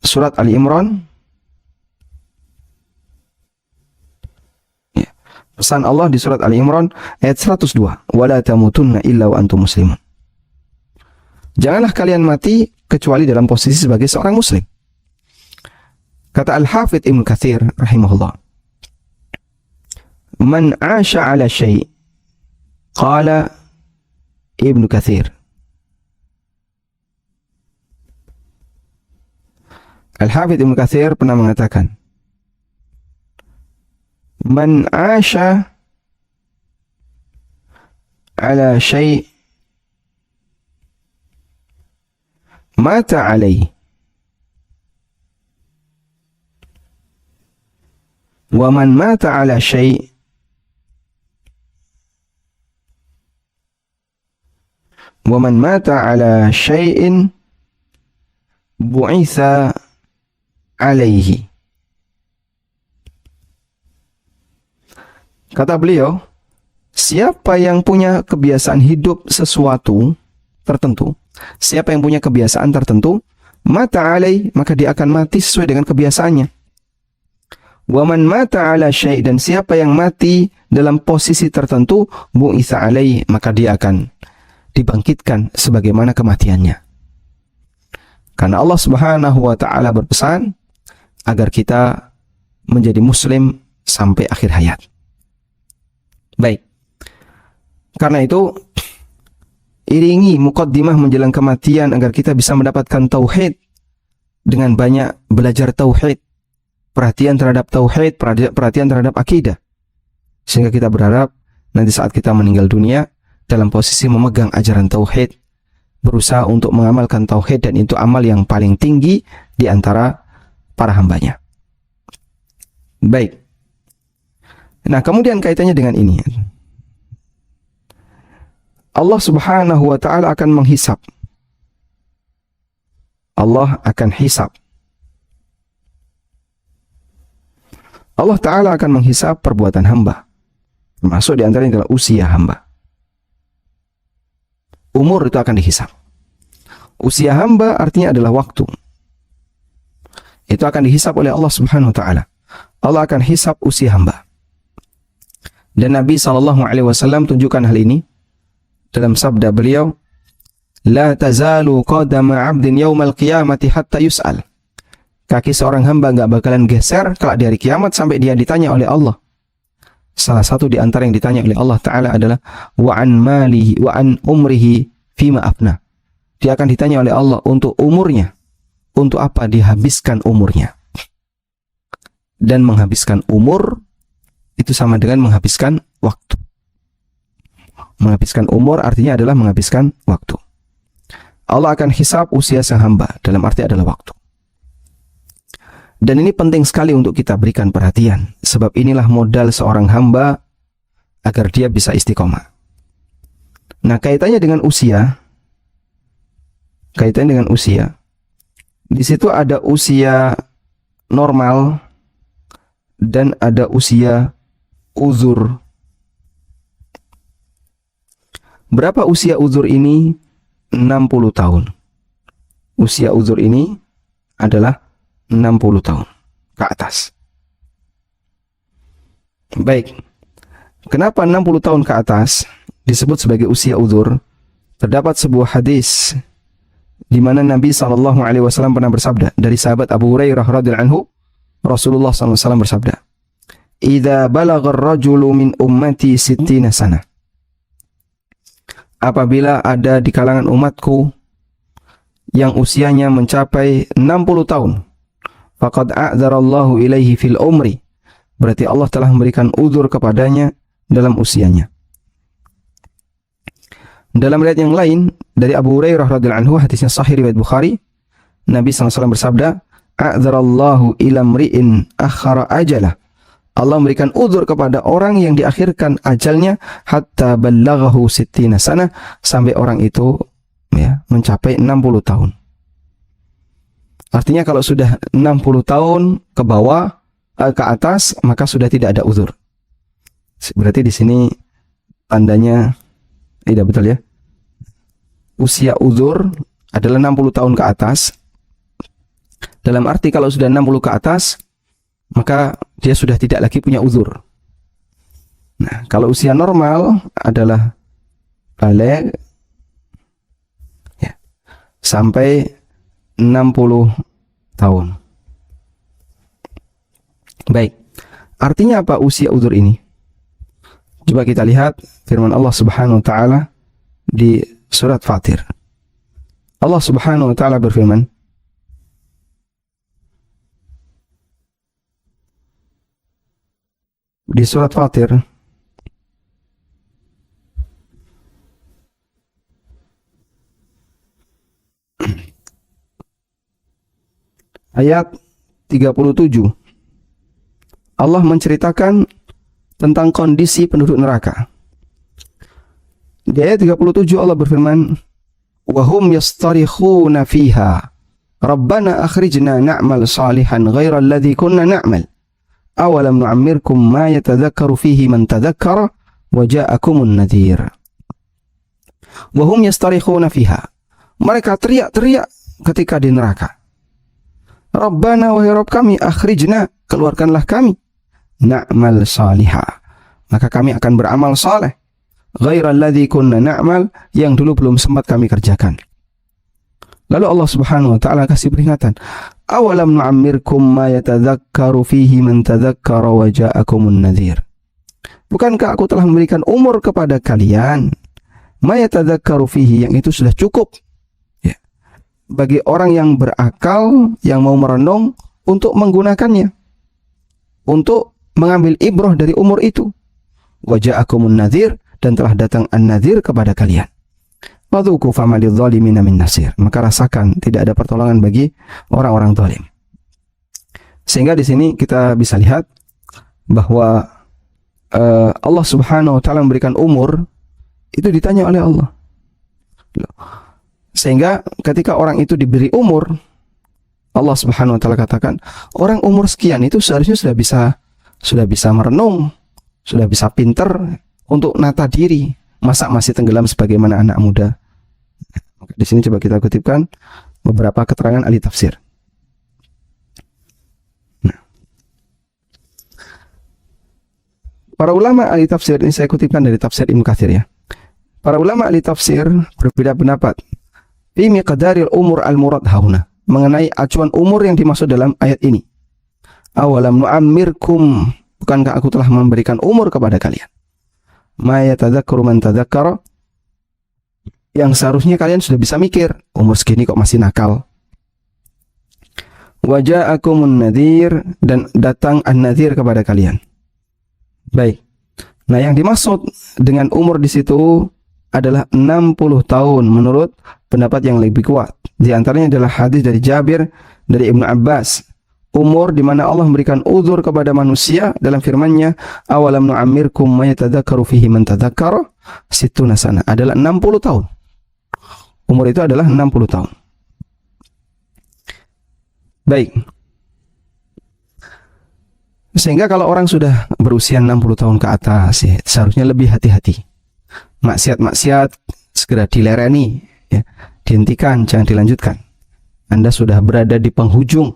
surat Ali Imran, ya, pesan Allah di surat Ali Imran ayat 102, "Wala tamutunna illa wa antum muslimun." Janganlah kalian mati kecuali dalam posisi sebagai seorang muslim. Kata Al-Hafidz Ibnu Katsir rahimahullah, "Man 'asha 'ala syai'," qala Ibnu Katsir. Al-Hafidz Ibnu Katsir pernah mengatakan, "Man 'asha 'ala syai' mata 'alaihi, wa man mata 'ala syai' wa man mata 'ala syai'in bu'itsa 'alaihi." Kata beliau, siapa yang punya kebiasaan hidup sesuatu tertentu, siapa yang punya kebiasaan tertentu, mata 'alaihi, maka dia akan mati sesuai dengan kebiasaannya. Wa man mata 'ala syai', dan siapa yang mati dalam posisi tertentu, bu'itsa 'alaihi, maka dia akan dibangkitkan sebagaimana kematiannya. Karena Allah Subhanahu wa taala berpesan agar kita menjadi muslim sampai akhir hayat. Baik. Karena itu iringi muqaddimah menjelang kematian agar kita bisa mendapatkan tauhid dengan banyak belajar tauhid, perhatian terhadap tauhid, perhatian terhadap akidah. Sehingga kita berharap nanti saat kita meninggal dunia dalam posisi memegang ajaran tauhid, berusaha untuk mengamalkan tauhid, dan itu amal yang paling tinggi di antara para hambanya. Baik. Nah, kemudian kaitannya dengan ini. Allah Subhanahu wa ta'ala akan menghisap. Allah akan hisap. Allah Ta'ala akan menghisap perbuatan hamba, termasuk di antaranya adalah usia hamba. Umur itu akan dihisap. Usia hamba artinya adalah waktu. Itu akan dihisap oleh Allah Subhanahu wa ta'ala. Allah akan hisap usia hamba. Dan Nabi SAW tunjukkan hal ini dalam sabda beliau, "La tazalu qadama 'abdin yaumal qiyamati hatta yus'al." Kaki seorang hamba enggak bakalan geser kelak di hari kiamat sampai dia ditanya oleh Allah. Salah satu di antara yang ditanya oleh Allah Ta'ala adalah wa an malihi wa an umrihi fima afna. Dia akan ditanya oleh Allah untuk umurnya, untuk apa dihabiskan umurnya. Dan menghabiskan umur itu sama dengan menghabiskan waktu. Menghabiskan umur artinya adalah menghabiskan waktu. Allah akan hisab usia sang hamba, dalam arti adalah waktu. Dan ini penting sekali untuk kita berikan perhatian, sebab inilah modal seorang hamba agar dia bisa istiqomah. Nah, kaitannya dengan usia, di situ ada usia normal dan ada usia uzur. Berapa usia uzur ini? 60 tahun. Usia uzur ini adalah 60 tahun ke atas. Baik. Kenapa 60 tahun ke atas disebut sebagai usia uzur? Terdapat sebuah hadis di mana Nabi SAW pernah bersabda dari sahabat Abu Hurairah radhiyallahu anhu, Rasulullah SAW bersabda, "Idza balagha ar-rajulu min ummati 60 sana." Apabila ada di kalangan umatku yang usianya mencapai 60 tahun, faqad a'dzarallahu ilaihi fil umri, berarti Allah telah memberikan uzur kepadanya dalam usianya. Dalam riwayat yang lain dari Abu Hurairah radhiyallahu anhu, hadisnya sahih riwayat Bukhari, Nabi SAW bersabda, "A'dzarallahu ila mri'in akhara ajalah." Allah memberikan uzur kepada orang yang diakhirkan ajalnya hatta ballaghahu 60 sana, sampai orang itu mencapai 60 tahun. Artinya kalau sudah 60 tahun ke bawah, ke atas, maka sudah tidak ada uzur. Berarti di sini tandanya tidak betul ya. Usia uzur adalah 60 tahun ke atas. Dalam arti kalau sudah 60 ke atas, maka dia sudah tidak lagi punya uzur. Nah, kalau usia normal adalah baligh ya, sampai 60 tahun. Baik. Artinya apa usia uzur ini? Coba kita lihat firman Allah Subhanahu wa taala di surat Fatir. Allah Subhanahu wa taala berfirman, di surat Fatir ayat 37, Allah menceritakan tentang kondisi penduduk neraka. Di ayat 37 Allah berfirman, "Wahum yastarikhuna fiha, Rabbana akhrijna na'mal salihan ghaira alladhi kunna na'mal. Awalam nu'ammirkum ma yatadhakkaru fihi man tadhakkara wa ja'akumun nadhir." Wahum yastarikhuna fiha. Mereka teriak-teriak ketika di neraka. Rabbana, wahai Rabb kami, akhrijna, keluarkanlah kami, na'mal salihah, maka kami akan beramal saleh, ghairal ladzi kunna na'mal, yang dulu belum sempat kami kerjakan. Lalu Allah Subhanahu wa taala kasih peringatan, awalam nu'ammirkum ma yatadhakkaru fihi man tadhakkara wa ja'akumun nadhir. Bukankah aku telah memberikan umur kepada kalian, ma yatadzakkaru fihi, yang itu sudah cukup ya, bagi orang yang berakal, yang mau merenung untuk menggunakannya, untuk mengambil ibrah dari umur itu. Wa ja'akumun nadhir, dan telah datang an-nadhir kepada kalian. Wadzuku fama lidzalimina min nasir, maka rasakan tidak ada pertolongan bagi orang-orang zalim. Sehingga di sini kita bisa lihat bahwa Allah Subhanahu wa taala memberikan umur itu ditanya oleh Allah. Sehingga ketika orang itu diberi umur, Allah Subhanahu wa taala katakan, orang umur sekian itu seharusnya sudah bisa merenung, sudah bisa pinter untuk nata diri. Masa masih tenggelam sebagaimana anak muda? Di sini coba kita kutipkan beberapa keterangan ahli tafsir. Para ulama ahli tafsir, ini saya kutipkan dari tafsir Ibnu Katsir ya. Para ulama ahli tafsir berbeda pendapat fi miqdaril umur al-murad hauna, mengenai acuan umur yang dimaksud dalam ayat ini. Awalam nu'ammirkum, bukankah aku telah memberikan umur kepada kalian? Ma yatadzakkaru man tadzakkara, yang seharusnya kalian sudah bisa mikir, umur segini kok masih nakal. Wa ja'akumun nadhir, dan datang an-nadhir kepada kalian. Baik. Nah, yang dimaksud dengan umur di situ adalah 60 tahun menurut pendapat yang lebih kuat. Di antaranya adalah hadis dari Jabir dari Ibnu Abbas. Umur di mana Allah memberikan uzur kepada manusia dalam firman-Nya, awalam nu'ammirkum ma yatadzakkaru fihi man tadzakkara sittuna sana, adalah 60 tahun. Umur itu adalah 60 tahun. Baik. Sehingga kalau orang sudah berusia 60 tahun ke atas ya, seharusnya lebih hati-hati. Maksiat-maksiat segera dilereni ya, dihentikan, jangan dilanjutkan. Anda sudah berada di penghujung.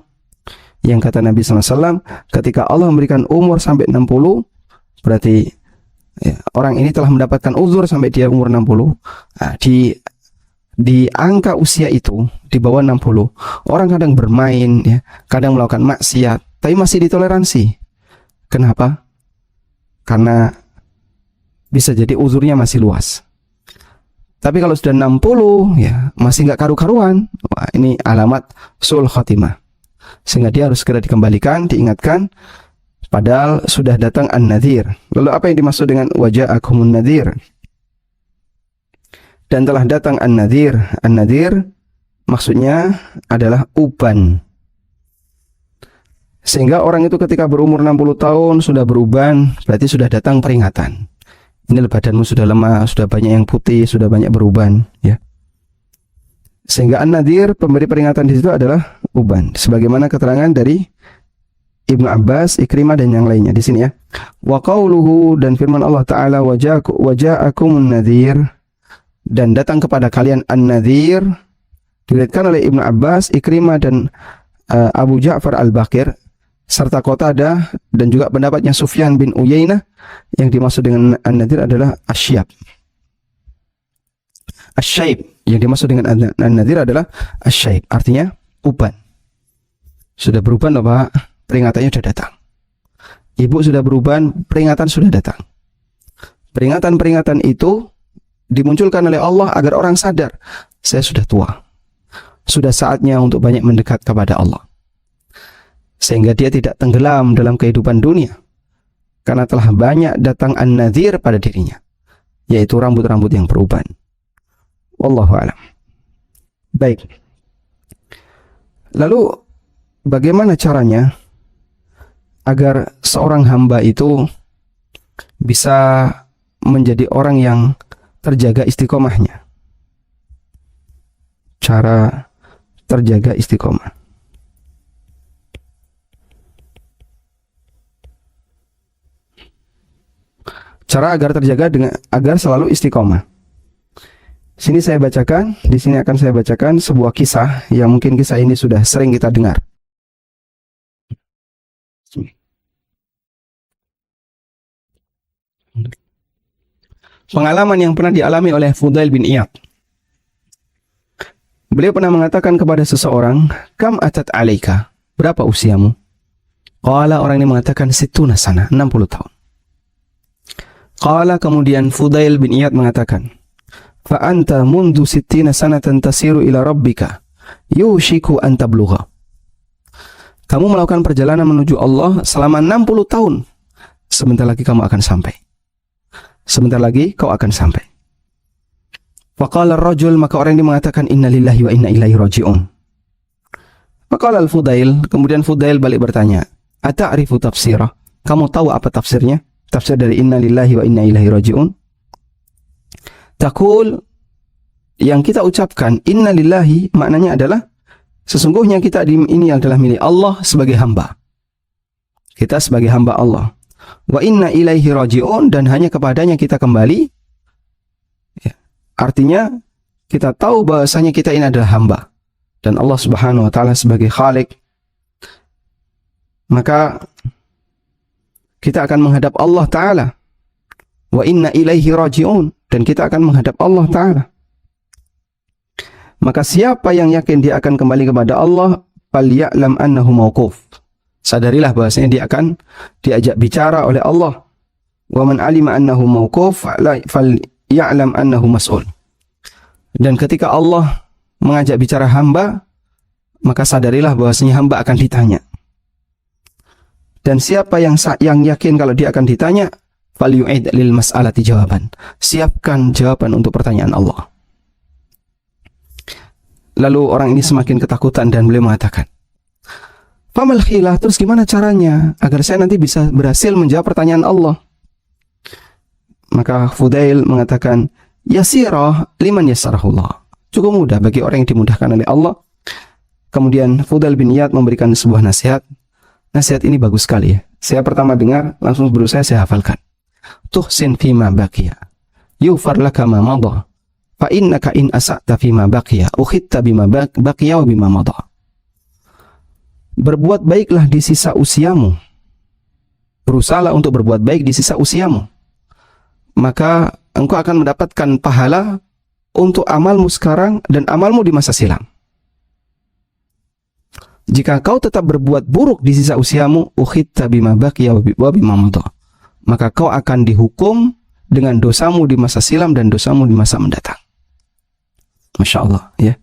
Yang kata Nabi SAW, ketika Allah memberikan umur sampai 60, berarti ya, orang ini telah mendapatkan uzur sampai dia umur 60. Nah, di angka usia itu, di bawah 60, orang kadang bermain, ya, kadang melakukan maksiat, tapi masih ditoleransi. Kenapa? Karena bisa jadi uzurnya masih luas. Tapi kalau sudah 60, ya masih nggak karu-karuan, wah, ini alamat sul khotimah. Sehingga dia harus segera dikembalikan, diingatkan, padahal sudah datang an-nadhir. Lalu apa yang dimaksud dengan waja'akumun nadhir? Dan telah datang an-nadhir. An-nadhir maksudnya adalah uban. Sehingga orang itu ketika berumur 60 tahun sudah beruban, berarti sudah datang peringatan. Ini badanmu sudah lemah, sudah banyak yang putih, sudah banyak beruban, ya. Sehingga an-nadhir, pemberi peringatan di situ adalah uban. Sebagaimana keterangan dari Ibnu Abbas, Ikrimah dan yang lainnya di sini ya. Wa qauluhu, dan firman Allah Taala, waja'akumun nadhir, dan datang kepada kalian an-nadhir, diriwayatkan oleh Ibnu Abbas, Ikrimah dan Abu Ja'far Al-Baqir serta Qatadah, dan juga pendapatnya Sufyan bin Uyainah, yang dimaksud dengan an-nadhir adalah asyab. Asyaib, yang dimaksud dengan an-nadhir adalah asyaib, artinya uban. Sudah beruban loh Pak, peringatannya sudah datang. Ibu sudah beruban, peringatan sudah datang. Peringatan-peringatan itu dimunculkan oleh Allah agar orang sadar, saya sudah tua, sudah saatnya untuk banyak mendekat kepada Allah. Sehingga dia tidak tenggelam dalam kehidupan dunia, karena telah banyak datang an-nadhir pada dirinya, yaitu rambut-rambut yang beruban. Wallahu a'lam. Baik. Lalu bagaimana caranya agar seorang hamba itu bisa menjadi orang yang terjaga istiqomahnya? Cara terjaga istiqomah. Cara agar terjaga agar selalu istiqomah. Sini saya bacakan, di sini akan saya bacakan sebuah kisah yang mungkin kisah ini sudah sering kita dengar. Pengalaman yang pernah dialami oleh Fudail bin Iyad. Beliau pernah mengatakan kepada seseorang, "Kam atat alaika?" Berapa usiamu? Qala, orang ini mengatakan, "Situna sana," 60 tahun. Qala, kemudian Fudail bin Iyad mengatakan, fa anta mundu sittina sanatan tasiru ila rabbika yushiku an tablugha. Kamu melakukan perjalanan menuju Allah selama 60 tahun. Sebentar lagi kamu akan sampai. Sebentar lagi kau akan sampai. Faqala ar-rajul, maka orang ini mengatakan inna lillahi wa inna ilaihi raji'un. Faqala al-Fudail, kemudian Fudail balik bertanya, ata'rifu tafsirah? Kamu tahu apa tafsirnya? Tafsir dari inna lillahi wa inna ilaihi raji'un. Taqul, yang kita ucapkan inna lillahi maknanya adalah sesungguhnya kita ini adalah milik Allah sebagai hamba. Kita sebagai hamba Allah. Wa inna ilaihi raji'un, dan hanya kepadanya kita kembali. Ya. Artinya kita tahu bahasanya kita ini adalah hamba dan Allah Subhanahu wa taala sebagai Khalik. Maka kita akan menghadap Allah taala. Wa inna ilaihi raji'un, dan kita akan menghadap Allah taala. Maka siapa yang yakin dia akan kembali kepada Allah, falya'lam annahu mauquf. Sadarilah bahwasanya dia akan diajak bicara oleh Allah. Wa man 'alima annahu mauquf falya'lam annahu mas'ul. Dan ketika Allah mengajak bicara hamba, maka sadarilah bahwasanya hamba akan ditanya. Dan siapa yang yakin kalau dia akan ditanya, falyu'id lil mas'alati jawaban. Siapkan jawaban untuk pertanyaan Allah. Lalu orang ini semakin ketakutan dan beliau mengatakan, famal khilah, terus gimana caranya agar saya nanti bisa berhasil menjawab pertanyaan Allah? Maka Fudail mengatakan, yasirah liman yasarahullah. Cukup mudah bagi orang yang dimudahkan oleh Allah. Kemudian Fudail bin Iyad memberikan sebuah nasihat. Nasihat ini bagus sekali ya. Saya pertama dengar, langsung berusaha saya hafalkan. Tuhsin fima baqiya, yufar laka ma madha. Fa innaka in asa'ta fima baqiya, ukhitta bima baqiya wa bima madha. Berbuat baiklah di sisa usiamu. Berusahalah untuk berbuat baik di sisa usiamu. Maka engkau akan mendapatkan pahala untuk amalmu sekarang dan amalmu di masa silam. Jika kau tetap berbuat buruk di sisa usiamu, ukhitta bima baqiya wa bima madha, maka kau akan dihukum dengan dosamu di masa silam dan dosamu di masa mendatang. Masya Allah, ya.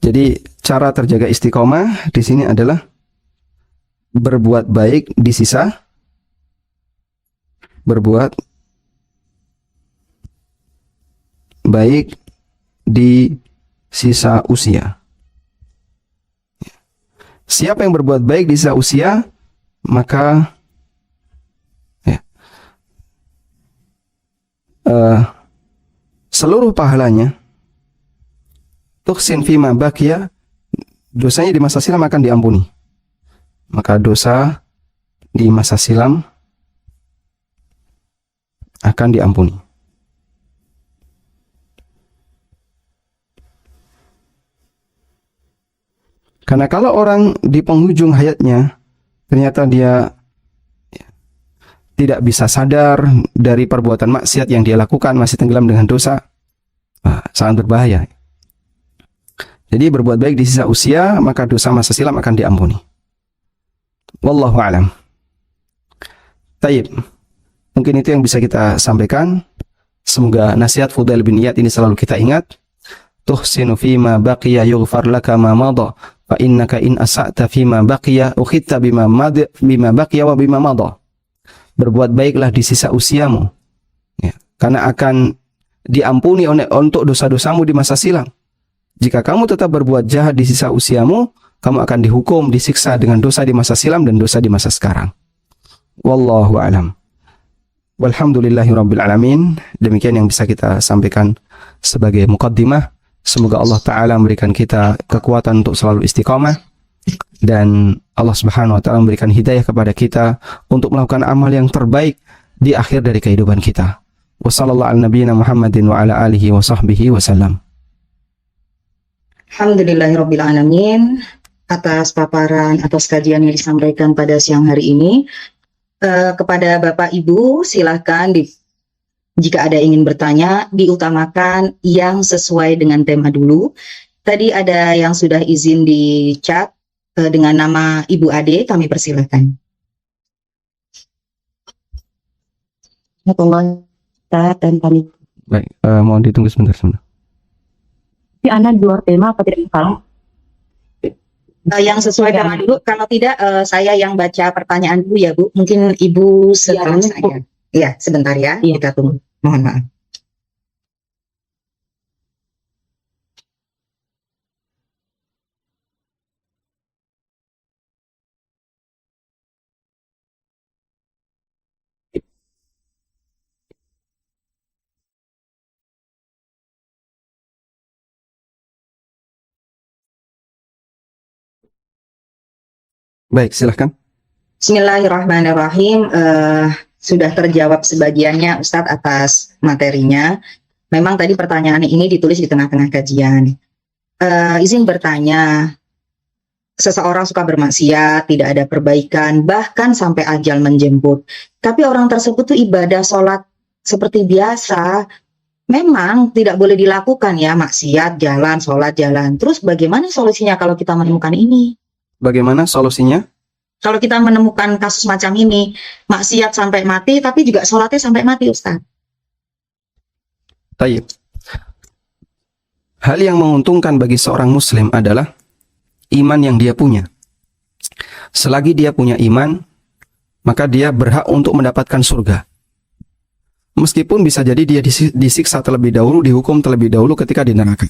Jadi cara terjaga istiqomah di sini adalah berbuat baik di sisa, berbuat baik di sisa usia. Siapa yang berbuat baik di sisa usia, maka ya, seluruh pahalanya, tuksin fima baqiya, dosanya di masa silam akan diampuni. Maka dosa di masa silam akan diampuni. Karena kalau orang di penghujung hayatnya ternyata dia tidak bisa sadar dari perbuatan maksiat yang dia lakukan, masih tenggelam dengan dosa, sangat berbahaya. Jadi berbuat baik di sisa usia, maka dosa masa silam akan diampuni. Wallahu a'lam. Taib. Mungkin itu yang bisa kita sampaikan. Semoga nasihat Fudail bin Iyad ini selalu kita ingat. Tuhsinu fima baqiya yughfar laka ma madha, fa innaka in asa'ta fima baqiya ukhitta bima baqiya wa bima madha. Berbuat baiklah di sisa usiamu, ya, karena akan diampuni untuk dosa-dosamu di masa silam. Jika kamu tetap berbuat jahat di sisa usiamu, kamu akan dihukum, disiksa dengan dosa di masa silam dan dosa di masa sekarang. Wallahu a'lam. Walhamdulillahirabbil alamin. Demikian yang bisa kita sampaikan sebagai muqaddimah. Semoga Allah Ta'ala memberikan kita kekuatan untuk selalu istiqamah, dan Allah Subhanahu Wa Ta'ala memberikan hidayah kepada kita untuk melakukan amal yang terbaik di akhir dari kehidupan kita. Wassallallahu ala nabiyyina Muhammadin wa ala alihi wa sahbihi wasallam. Alhamdulillahirabbil alamin atas paparan, atas kajian yang disampaikan pada siang hari ini. Kepada Bapak Ibu, silakan jika ada ingin bertanya, diutamakan yang sesuai dengan tema dulu. Tadi ada yang sudah izin di chat dengan nama Ibu Ade, kami persilakan. Dan kami Baik, mohon ditunggu sebentar. Tapi Anda di luar tema apa tidak masalah? Yang sesuai tema dulu, kalau tidak saya yang baca pertanyaan dulu ya Bu. Mungkin Ibu setelah Bu. saya. Iya, sebentar ya, Iya. kita tunggu. Mohon maaf. Baik, silahkan. Bismillahirrahmanirrahim. Sudah terjawab sebagiannya Ustadz atas materinya. Memang tadi pertanyaan ini ditulis di tengah-tengah kajian. Izin bertanya, seseorang suka bermaksiat, tidak ada perbaikan, bahkan sampai ajal menjemput. Tapi orang tersebut tuh ibadah sholat seperti biasa, memang tidak boleh dilakukan ya, maksiat, jalan, sholat, jalan. Terus bagaimana solusinya kalau kita menemukan ini? Bagaimana solusinya? Kalau kita menemukan kasus macam ini, maksiat sampai mati, tapi juga sholatnya sampai mati, Ustaz. Tayyib. Hal yang menguntungkan bagi seorang muslim adalah iman yang dia punya. Selagi dia punya iman, maka dia berhak untuk mendapatkan surga. Meskipun bisa jadi dia disiksa terlebih dahulu, dihukum terlebih dahulu ketika di neraka.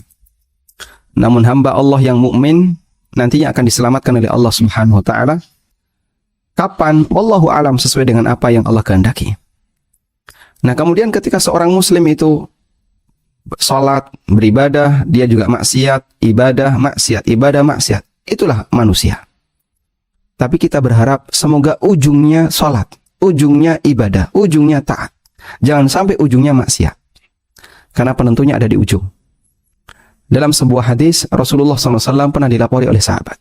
Namun hamba Allah yang mukmin nantinya akan diselamatkan oleh Allah Subhanahu wa taala. Kapan? Wallahu alam, sesuai dengan apa yang Allah kehendaki. Nah, kemudian ketika seorang muslim itu salat, beribadah, dia juga maksiat, ibadah, maksiat. Itulah manusia. Tapi kita berharap semoga ujungnya salat, ujungnya ibadah, ujungnya taat. Jangan sampai ujungnya maksiat. Karena penentunya ada di ujung. Dalam sebuah hadis, Rasulullah SAW pernah dilapori oleh sahabat.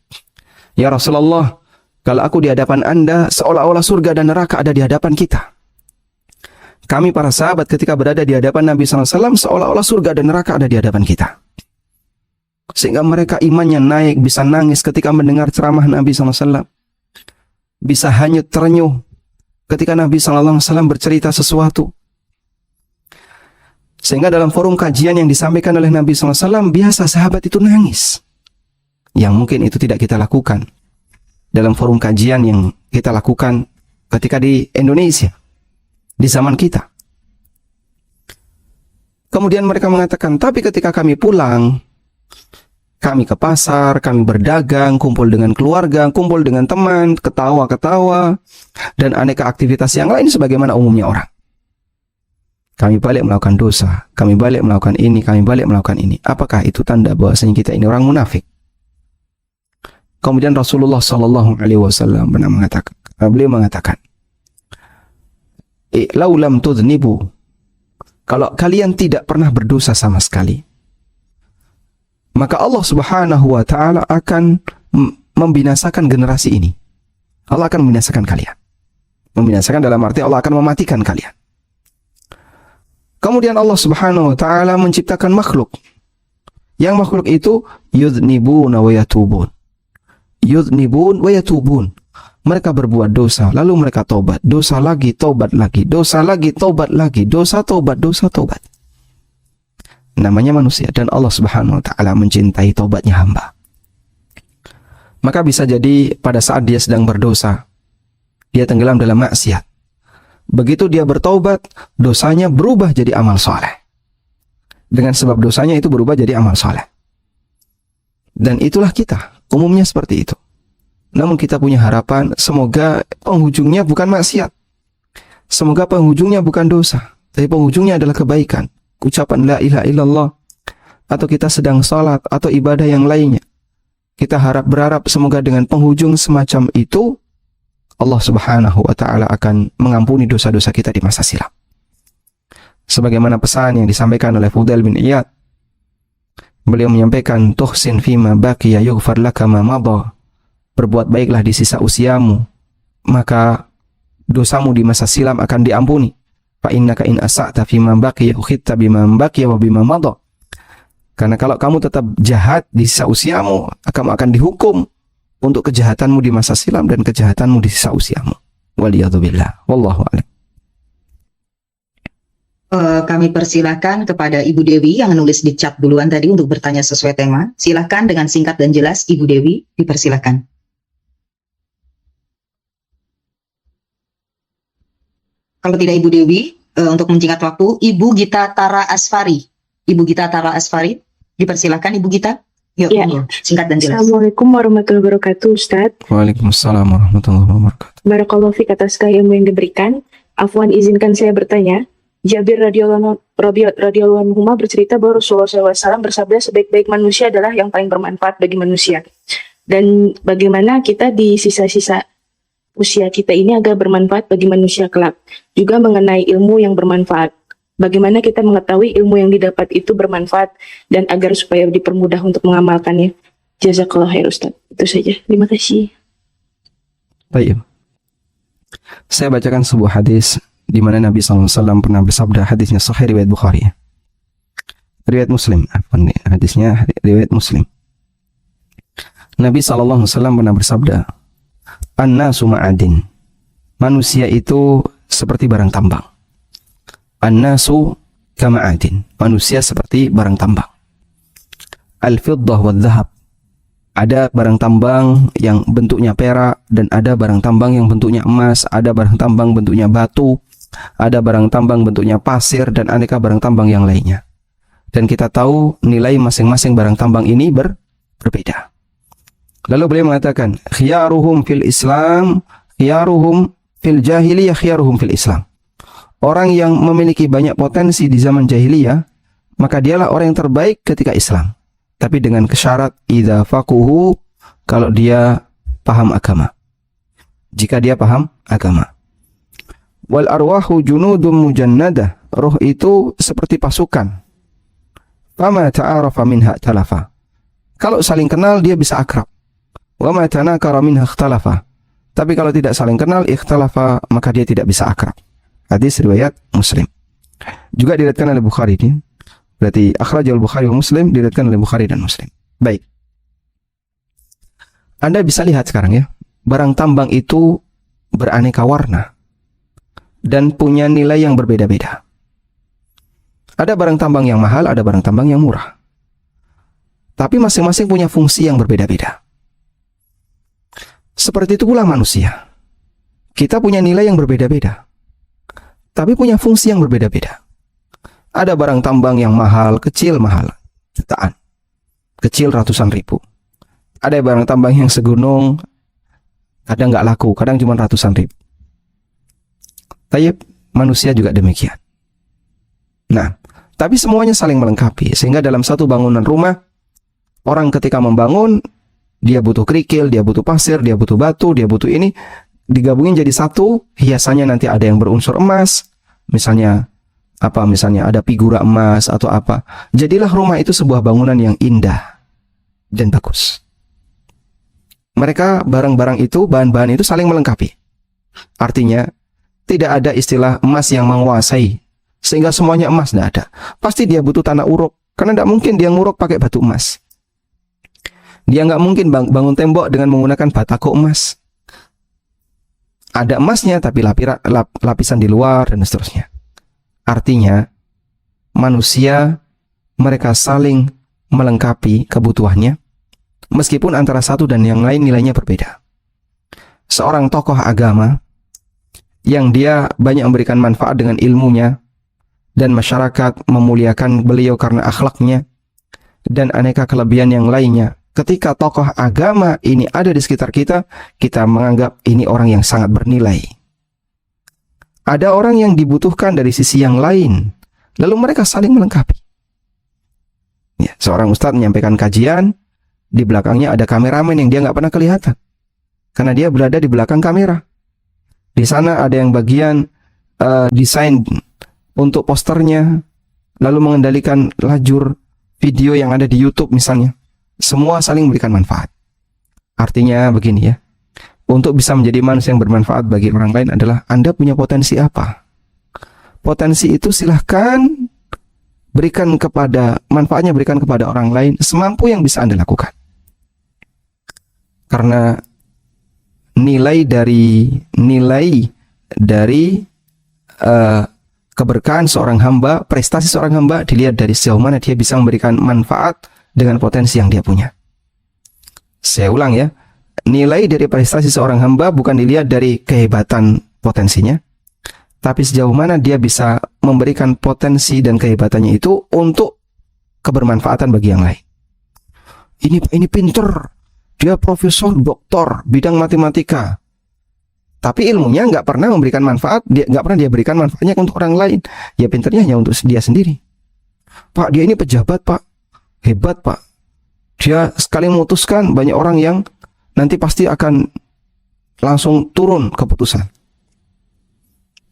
Ya Rasulullah, kalau aku di hadapan Anda, seolah-olah surga dan neraka ada di hadapan kita. Kami para sahabat ketika berada di hadapan Nabi SAW, seolah-olah surga dan neraka ada di hadapan kita. Sehingga mereka imannya naik, bisa nangis ketika mendengar ceramah Nabi SAW. Bisa hanyut terenyuh ketika Nabi SAW bercerita sesuatu. Sehingga dalam forum kajian yang disampaikan oleh Nabi SAW, biasa sahabat itu nangis. Yang mungkin itu tidak kita lakukan dalam forum kajian yang kita lakukan ketika di Indonesia, di zaman kita. Kemudian mereka mengatakan, tapi ketika kami pulang, kami ke pasar, kami berdagang, kumpul dengan keluarga, kumpul dengan teman, ketawa-ketawa, dan aneka aktivitas yang lain sebagaimana umumnya orang. Kami balik melakukan dosa, kami balik melakukan ini, kami balik melakukan ini. Apakah itu tanda bahwasanya kita ini orang munafik? Kemudian Rasulullah SAW pernah mengatakan, beliau mengatakan, "Lau lam tudhnibu," kalau kalian tidak pernah berdosa sama sekali, maka Allah Subhanahu wa taala akan membinasakan generasi ini. Allah akan membinasakan kalian. Membinasakan dalam arti Allah akan mematikan kalian. Kemudian Allah Subhanahu wa taala menciptakan makhluk. Yang makhluk itu yudhnibuna wa yatubun. Yudhnibun wa yatubun. Mereka berbuat dosa, lalu mereka tobat. Dosa lagi, tobat lagi. Dosa lagi, tobat lagi. Dosa, tobat, dosa, tobat. Namanya manusia, dan Allah Subhanahu wa taala mencintai tobatnya hamba. Maka bisa jadi pada saat dia sedang berdosa, dia tenggelam dalam maksiat. Begitu dia bertobat, dosanya berubah jadi amal soleh. Dengan sebab dosanya itu berubah jadi amal soleh. Dan itulah kita, umumnya seperti itu. Namun kita punya harapan, semoga penghujungnya bukan maksiat. Semoga penghujungnya bukan dosa, tapi penghujungnya adalah kebaikan. Ucapan la ilaha illallah, atau kita sedang salat, atau ibadah yang lainnya. Kita berharap semoga dengan penghujung semacam itu, Allah Subhanahu wa ta'ala akan mengampuni dosa-dosa kita di masa silam. Sebagaimana pesan yang disampaikan oleh Fudail bin Iyad, beliau menyampaikan, tuhsin fima baqiya yughfar laka ma madha. Berbuat baiklah di sisa usiamu, maka dosamu di masa silam akan diampuni. Fa innaka in asa'ta fima baqiya ukhitta bima baqiya wa bima madha. Karena kalau kamu tetap jahat di sisa usiamu, kamu akan dihukum untuk kejahatanmu di masa silam dan kejahatanmu di sisa usiamu. Waliyadzubillah. Wallahu a'lam. Kami persilahkan kepada Ibu Dewi yang nulis di chat duluan tadi untuk bertanya sesuai tema. Silahkan dengan singkat dan jelas, Ibu Dewi, dipersilahkan. Kalau tidak Ibu Dewi, untuk mencingkat waktu, Ibu Gita Tara Asfari. Ibu Gita Tara Asfari, dipersilahkan Ibu Gita. Yuk, Ya. monggo, singkat dan jelas. Assalamualaikum warahmatullahi wabarakatuh, Ustadz. Waalaikumsalam warahmatullahi wabarakatuh. Barakallahu fiik atas ilmu yang diberikan. Afwan, izinkan saya bertanya. Jabir radhiyallahu anhu bercerita bahwa Rasulullah SAW bersabda sebaik-baik manusia adalah yang paling bermanfaat bagi manusia. Dan bagaimana kita di sisa-sisa usia kita ini agar bermanfaat bagi manusia kelak. Juga mengenai ilmu yang bermanfaat. Bagaimana kita mengetahui ilmu yang didapat itu bermanfaat dan agar supaya dipermudah untuk mengamalkannya. Jazakallah khair Ustaz. Itu saja. Terima kasih. Baik. Saya bacakan sebuah hadis di mana Nabi SAW pernah bersabda, hadisnya sahih riwayat Bukhari. Riwayat Muslim, hadisnya riwayat Muslim. Nabi SAW pernah bersabda, "An-nasu ma'adin." Manusia itu seperti barang tambang. An-nasu kama'adin. Manusia seperti barang tambang. Al-fiddah wal dhahab. Ada barang tambang yang bentuknya perak, dan ada barang tambang yang bentuknya emas, ada barang tambang bentuknya batu, ada barang tambang bentuknya pasir, dan aneka barang tambang yang lainnya. Dan kita tahu nilai masing-masing barang tambang ini berbeda. Lalu beliau mengatakan, khiyaruhum fil Islam, khiyaruhum fil jahiliyah, khiyaruhum fil Islam. Orang yang memiliki banyak potensi di zaman jahiliyah, maka dialah orang yang terbaik ketika Islam. Tapi dengan syarat idza faquhu, kalau dia paham agama. Jika dia paham agama. Wal arwahu junudun mujannadah. Roh itu seperti pasukan. Fama ta'arafa minha talafa. Kalau saling kenal dia bisa akrab. Wa ma tanakara minha ikhtalafa. Tapi kalau tidak saling kenal ikhtalafa, maka dia tidak bisa akrab. Hadis riwayat Muslim. Juga diriwayatkan oleh Bukhari ini. Berarti akhrajal Bukhari wa Muslim, diriwayatkan oleh Bukhari dan Muslim. Baik. Anda bisa lihat sekarang ya, barang tambang itu beraneka warna dan punya nilai yang berbeda-beda. Ada barang tambang yang mahal, ada barang tambang yang murah. Tapi masing-masing punya fungsi yang berbeda-beda. Seperti itu pula manusia. Kita punya nilai yang berbeda-beda, tapi punya fungsi yang berbeda-beda. Ada barang tambang yang mahal, kecil mahal, jutaan. Kecil ratusan ribu. Ada barang tambang yang segunung, kadang nggak laku, kadang cuma ratusan ribu. Tayyib, manusia juga demikian. Nah, tapi semuanya saling melengkapi. Sehingga dalam satu bangunan rumah, orang ketika membangun, dia butuh kerikil, dia butuh pasir, dia butuh batu, dia butuh ini, digabungin jadi satu. Hiasannya nanti ada yang berunsur emas, misalnya ada figura emas atau apa. Jadilah rumah itu sebuah bangunan yang indah dan bagus. Mereka barang-barang itu, bahan-bahan itu saling melengkapi. Artinya tidak ada istilah emas yang menguasai sehingga semuanya emas, tidak ada. Pasti dia butuh tanah uruk, karena tidak mungkin dia nguruk pakai batu emas. Dia nggak mungkin bangun tembok dengan menggunakan batako emas. Ada emasnya tapi lapisan di luar dan seterusnya. Artinya, manusia mereka saling melengkapi kebutuhannya, meskipun antara satu dan yang lain nilainya berbeda. Seorang tokoh agama yang dia banyak memberikan manfaat dengan ilmunya, dan masyarakat memuliakan beliau karena akhlaknya, dan aneka kelebihan yang lainnya. Ketika tokoh agama ini ada di sekitar kita, kita menganggap ini orang yang sangat bernilai. Ada orang yang dibutuhkan dari sisi yang lain, lalu mereka saling melengkapi. Ya, seorang ustadz menyampaikan kajian, di belakangnya ada kameramen yang dia nggak pernah kelihatan, karena dia berada di belakang kamera. Di sana ada yang bagian desain untuk posternya, lalu mengendalikan lajur video yang ada di YouTube misalnya. Semua saling memberikan manfaat. Artinya begini ya, untuk bisa menjadi manusia yang bermanfaat bagi orang lain adalah Anda punya potensi apa. Potensi itu silahkan berikan manfaatnya berikan kepada orang lain semampu yang bisa Anda lakukan. Karena nilai dari Keberkahan seorang hamba, prestasi seorang hamba dilihat dari sejauh mana dia bisa memberikan manfaat dengan potensi yang dia punya. Saya ulang ya, nilai dari prestasi seorang hamba bukan dilihat dari kehebatan potensinya, tapi sejauh mana dia bisa memberikan potensi dan kehebatannya itu untuk kebermanfaatan bagi yang lain. Ini pinter, dia profesor, doktor, bidang matematika, tapi ilmunya nggak pernah memberikan manfaat, nggak pernah dia berikan manfaatnya untuk orang lain. Ya pinternya hanya untuk dia sendiri. Pak, dia ini pejabat Pak, hebat Pak. Dia sekali memutuskan banyak orang yang nanti pasti akan langsung turun keputusan.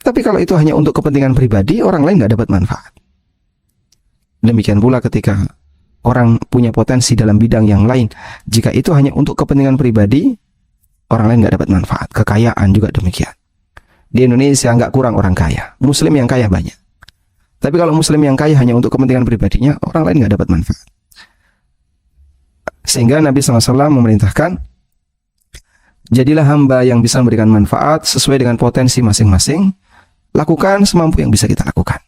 Tapi kalau itu hanya untuk kepentingan pribadi, orang lain nggak dapat manfaat. Demikian pula ketika orang punya potensi dalam bidang yang lain, jika itu hanya untuk kepentingan pribadi, orang lain nggak dapat manfaat. Kekayaan juga demikian. Di Indonesia nggak kurang orang kaya, Muslim yang kaya banyak. Tapi kalau Muslim yang kaya hanya untuk kepentingan pribadinya, orang lain nggak dapat manfaat. Sehingga Nabi SAW memerintahkan, jadilah hamba yang bisa memberikan manfaat sesuai dengan potensi masing-masing. Lakukan semampu yang bisa kita lakukan.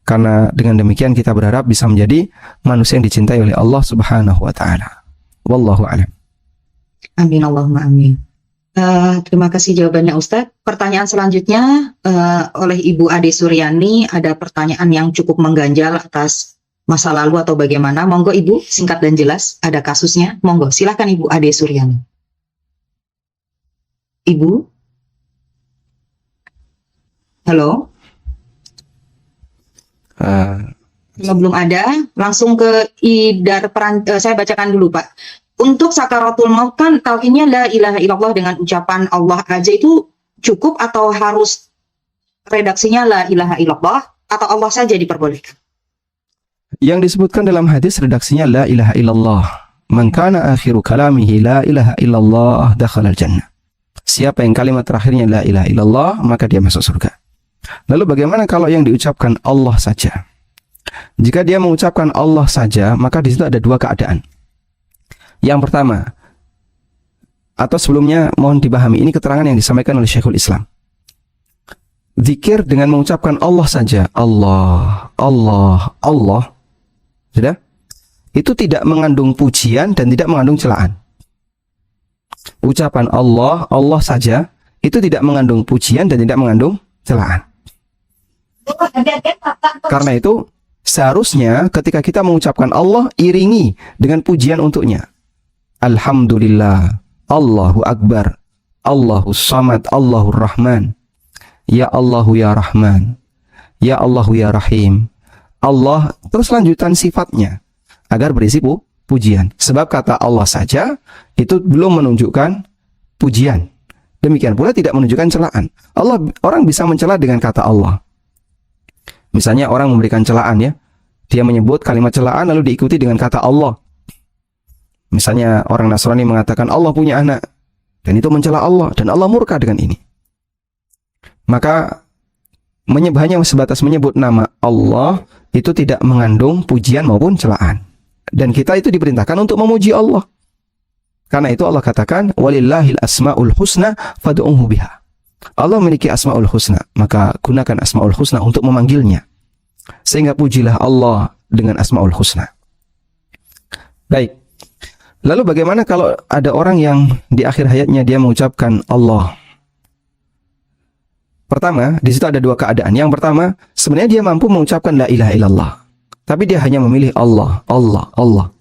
Karena dengan demikian kita berharap bisa menjadi manusia yang dicintai oleh Allah Subhanahu wa taala. Wallahu a'lam. Amin, Allahumma amin. Terima kasih jawabannya Ustadz. Pertanyaan selanjutnya oleh Ibu Ade Suryani, ada pertanyaan yang cukup mengganjal atas masa lalu atau bagaimana. Monggo Ibu, singkat dan jelas, ada kasusnya. Monggo, silakan Ibu Ade Suryani. Ibu? Halo? Kalau belum ada, langsung ke Idar saya bacakan dulu Pak. Untuk sakaratul maut kan talqinnya la ilaha illallah dengan ucapan Allah aja itu cukup atau harus redaksinya la ilaha illallah atau Allah saja diperbolehkan? Yang disebutkan dalam hadis redaksinya la ilaha illallah. Man kana akhiru kalamihi la ilaha illallah dakhala al-jannah. Siapa yang kalimat terakhirnya la ilaha illallah, maka dia masuk surga. Lalu bagaimana kalau yang diucapkan Allah saja? Jika dia mengucapkan Allah saja, maka di situ ada dua keadaan. Yang pertama, atau sebelumnya mohon dipahami, ini keterangan yang disampaikan oleh Syekhul Islam. Zikir dengan mengucapkan Allah saja, Allah, Allah, Allah, sudah? Itu tidak mengandung pujian dan tidak mengandung celaan. Ucapan Allah, Allah saja, itu tidak mengandung pujian dan tidak mengandung celaan. Karena itu seharusnya ketika kita mengucapkan Allah, iringi dengan pujian untuknya. Alhamdulillah, Allahu Akbar, Allahu Samad, Allahu Rahman, Ya Allahu Ya Rahman, Ya Allahu Ya Rahim. Allah, terus lanjutan sifatnya agar berisi pujian. Sebab kata Allah saja itu belum menunjukkan pujian. Demikian pula tidak menunjukkan celaan. Orang bisa mencela dengan kata Allah. Misalnya orang memberikan celaan ya, dia menyebut kalimat celaan lalu diikuti dengan kata Allah. Misalnya orang Nasrani mengatakan Allah punya anak, dan itu mencela Allah, dan Allah murka dengan ini. Maka hanya sebatas menyebut nama Allah itu tidak mengandung pujian maupun celaan. Dan kita itu diperintahkan untuk memuji Allah. Karena itu Allah katakan walillahil asmaul husna fad'uhu biha. Allah memiliki asmaul husna, maka gunakan asmaul husna untuk memanggilnya. Sehingga pujilah Allah dengan asmaul husna. Baik. Lalu bagaimana kalau ada orang yang di akhir hayatnya dia mengucapkan Allah? Pertama, di situ ada dua keadaan. Yang pertama, sebenarnya dia mampu mengucapkan la ilaha illallah, tapi dia hanya memilih Allah, Allah, Allah.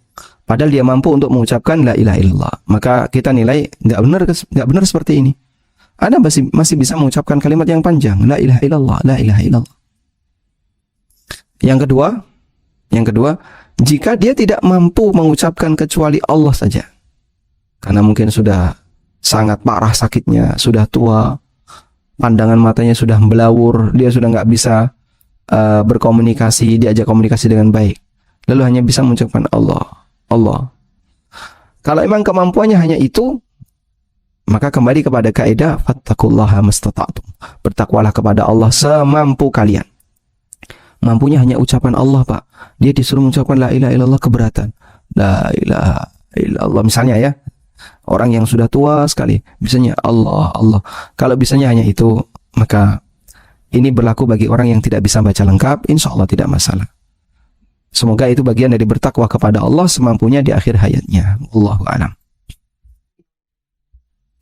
Padahal dia mampu untuk mengucapkan la ilaha illallah. Maka kita nilai nggak benar seperti ini. Anda masih bisa mengucapkan kalimat yang panjang, la ilaha illallah, la ilaha illallah. Yang kedua, jika dia tidak mampu mengucapkan kecuali Allah saja, karena mungkin sudah sangat parah sakitnya, sudah tua, pandangan matanya sudah belawur, dia sudah nggak bisa berkomunikasi, diajak komunikasi dengan baik, lalu hanya bisa mengucapkan Allah, Allah. Kalau memang kemampuannya hanya itu, maka kembali kepada kaidah fattaqullaha mastata'tum. Bertakwalah kepada Allah semampu kalian. Mampunya hanya ucapan Allah, Pak. Dia disuruh mengucapkan la ilaha illallah keberatan. La ilaha illallah misalnya ya. Orang yang sudah tua sekali, bisanya Allah, Allah. Kalau bisanya hanya itu, maka ini berlaku bagi orang yang tidak bisa baca lengkap, insya Allah tidak masalah. Semoga itu bagian dari bertakwa kepada Allah semampunya di akhir hayatnya. Wallahu a'lam.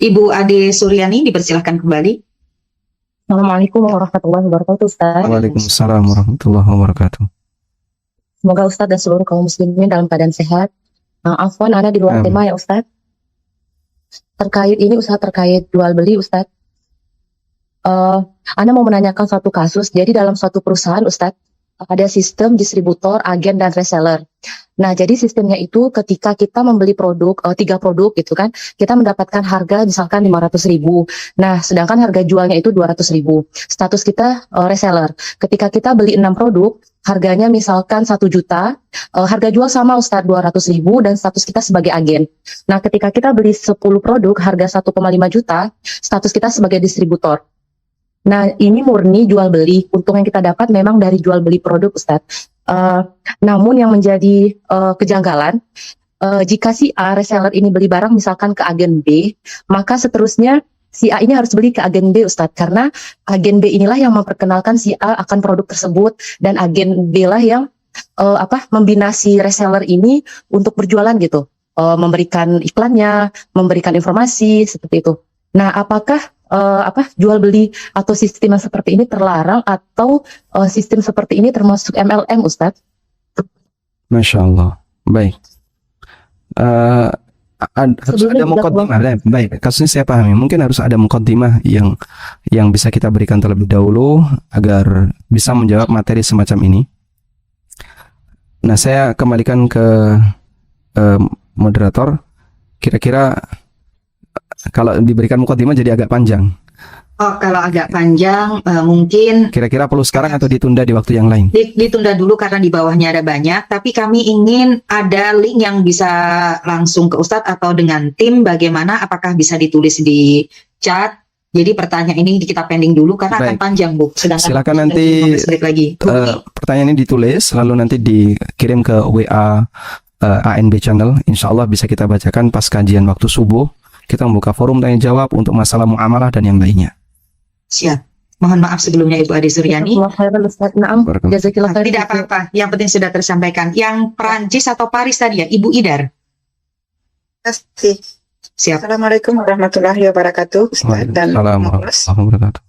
Ibu Ade Suryani dipersilahkan kembali. Assalamualaikum warahmatullahi wabarakatuh, Ustaz. Waalaikumsalam warahmatullahi wabarakatuh. Semoga Ustaz dan seluruh kaum muslimin dalam keadaan sehat. Afwan, ada di luar Amin. tema ya Ustaz. Terkait ini Ustaz, terkait jual beli Ustaz. Ana mau menanyakan satu kasus. Jadi dalam suatu perusahaan Ustaz, ada sistem distributor, agen, dan reseller. Nah, jadi sistemnya itu ketika kita membeli produk, 3 produk gitu kan, kita mendapatkan harga misalkan 500.000. Nah, sedangkan harga jualnya itu 200.000. Status kita reseller. Ketika kita beli 6 produk, harganya misalkan 1 juta, harga jual sama Ustadz 200.000 dan status kita sebagai agen. Nah, ketika kita beli 10 produk, harga 1,5 juta, status kita sebagai distributor. Nah, ini murni jual beli. Untung yang kita dapat memang dari jual beli produk, Ustadz. Namun yang menjadi kejanggalan, jika si A reseller ini beli barang misalkan ke agen B, maka seterusnya si A ini harus beli ke agen B, Ustadz. Karena agen B inilah yang memperkenalkan si A akan produk tersebut, dan agen B lah yang membina si reseller ini untuk berjualan gitu. Memberikan iklannya, memberikan informasi, seperti itu. Nah, apakah jual beli atau sistem yang seperti ini terlarang, atau sistem seperti ini termasuk MLM, Ustadz? Masya Allah. Baik. Harus ada muqaddimah. Baik, kasusnya saya pahami. Mungkin harus ada muqaddimah yang bisa kita berikan terlebih dahulu agar bisa menjawab materi semacam ini. Nah, saya kembalikan ke moderator. Kira-kira kalau diberikan muqaddimah jadi agak panjang. Oh, kalau agak panjang, mungkin Kira-kira perlu sekarang atau ditunda di waktu yang lain? ditunda dulu karena di bawahnya ada banyak. Tapi kami ingin ada link yang bisa langsung ke Ustadz atau dengan tim. Bagaimana? Apakah bisa ditulis di chat? Jadi pertanyaan ini kita pending dulu karena akan Baik. panjang, Bu. Sedangkan Silakan sudah nanti 15 menit lagi. pertanyaan ini ditulis lalu nanti dikirim ke WA ANB channel. Insya Allah bisa kita bacakan pas kajian waktu subuh. Kita membuka forum tanya jawab untuk masalah muamalah dan yang lainnya. Siap. Mohon maaf sebelumnya Ibu Ade Suryani. Jazakallah khairan, Ustadz. Naam, Barakallah. jazakillah khairan. Tidak apa-apa. Yang penting sudah tersampaikan. Yang Perancis atau Paris tadi ya, Ibu Idar. Kasih. Siap. Assalamualaikum warahmatullahi wabarakatuh, Ustaz dan Waalaikumsalam Mas. warahmatullahi wabarakatuh.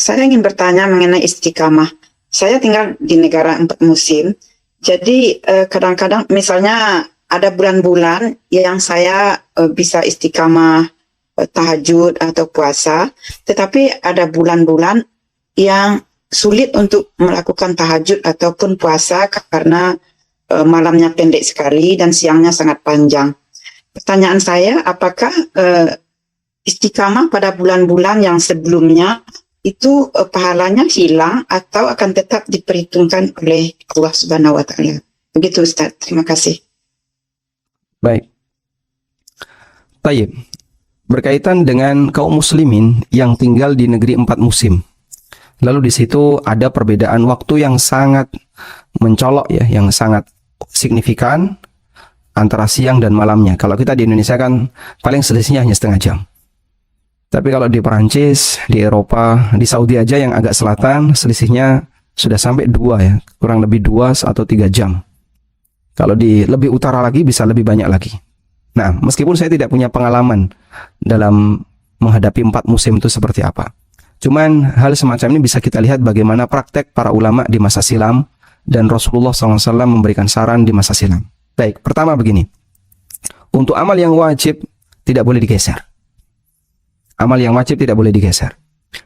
Saya ingin bertanya mengenai istiqamah. Saya tinggal di negara 4 musim. Jadi kadang-kadang misalnya ada bulan-bulan yang saya bisa istiqamah tahajud atau puasa, tetapi ada bulan-bulan yang sulit untuk melakukan tahajud ataupun puasa karena malamnya pendek sekali dan siangnya sangat panjang. Pertanyaan saya, apakah istiqamah pada bulan-bulan yang sebelumnya itu pahalanya hilang atau akan tetap diperhitungkan oleh Allah Subhanahu wa Ta'ala? Begitu, Ustaz. Terima kasih. Baik. Tayyib. Berkaitan dengan kaum muslimin yang tinggal di negeri 4 musim. Lalu di situ ada perbedaan waktu yang sangat mencolok ya, yang sangat signifikan antara siang dan malamnya. Kalau kita di Indonesia kan paling selisihnya hanya setengah jam. Tapi kalau di Perancis, di Eropa, di Saudi aja yang agak selatan selisihnya sudah sampai 2 ya, kurang lebih 2 atau 3 jam. Kalau di lebih utara lagi bisa lebih banyak lagi. Nah, meskipun saya tidak punya pengalaman dalam menghadapi 4 musim itu seperti apa. Cuman hal semacam ini bisa kita lihat bagaimana praktek para ulama di masa silam dan Rasulullah SAW memberikan saran di masa silam. Baik, pertama begini. Untuk amal yang wajib tidak boleh digeser. Amal yang wajib tidak boleh digeser.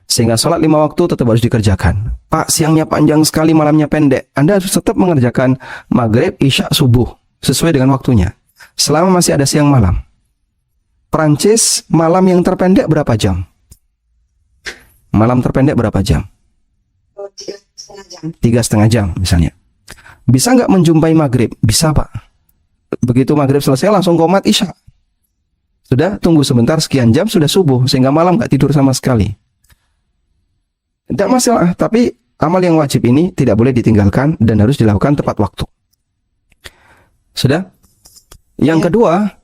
Sehingga sholat 5 waktu tetap harus dikerjakan. Pak, siangnya panjang sekali, malamnya pendek. Anda harus tetap mengerjakan maghrib, isya, subuh sesuai dengan waktunya. Selama masih ada siang malam. Perancis, malam yang terpendek berapa jam? Malam terpendek berapa jam? 3,5 jam. 3,5 jam misalnya. Bisa nggak menjumpai maghrib? Bisa, Pak. Begitu maghrib selesai langsung qomat isya. Sudah tunggu sebentar sekian jam sudah subuh sehingga malam nggak tidur sama sekali. Tidak masalah, tapi amal yang wajib ini tidak boleh ditinggalkan dan harus dilakukan tepat waktu. Sudah? Yang kedua,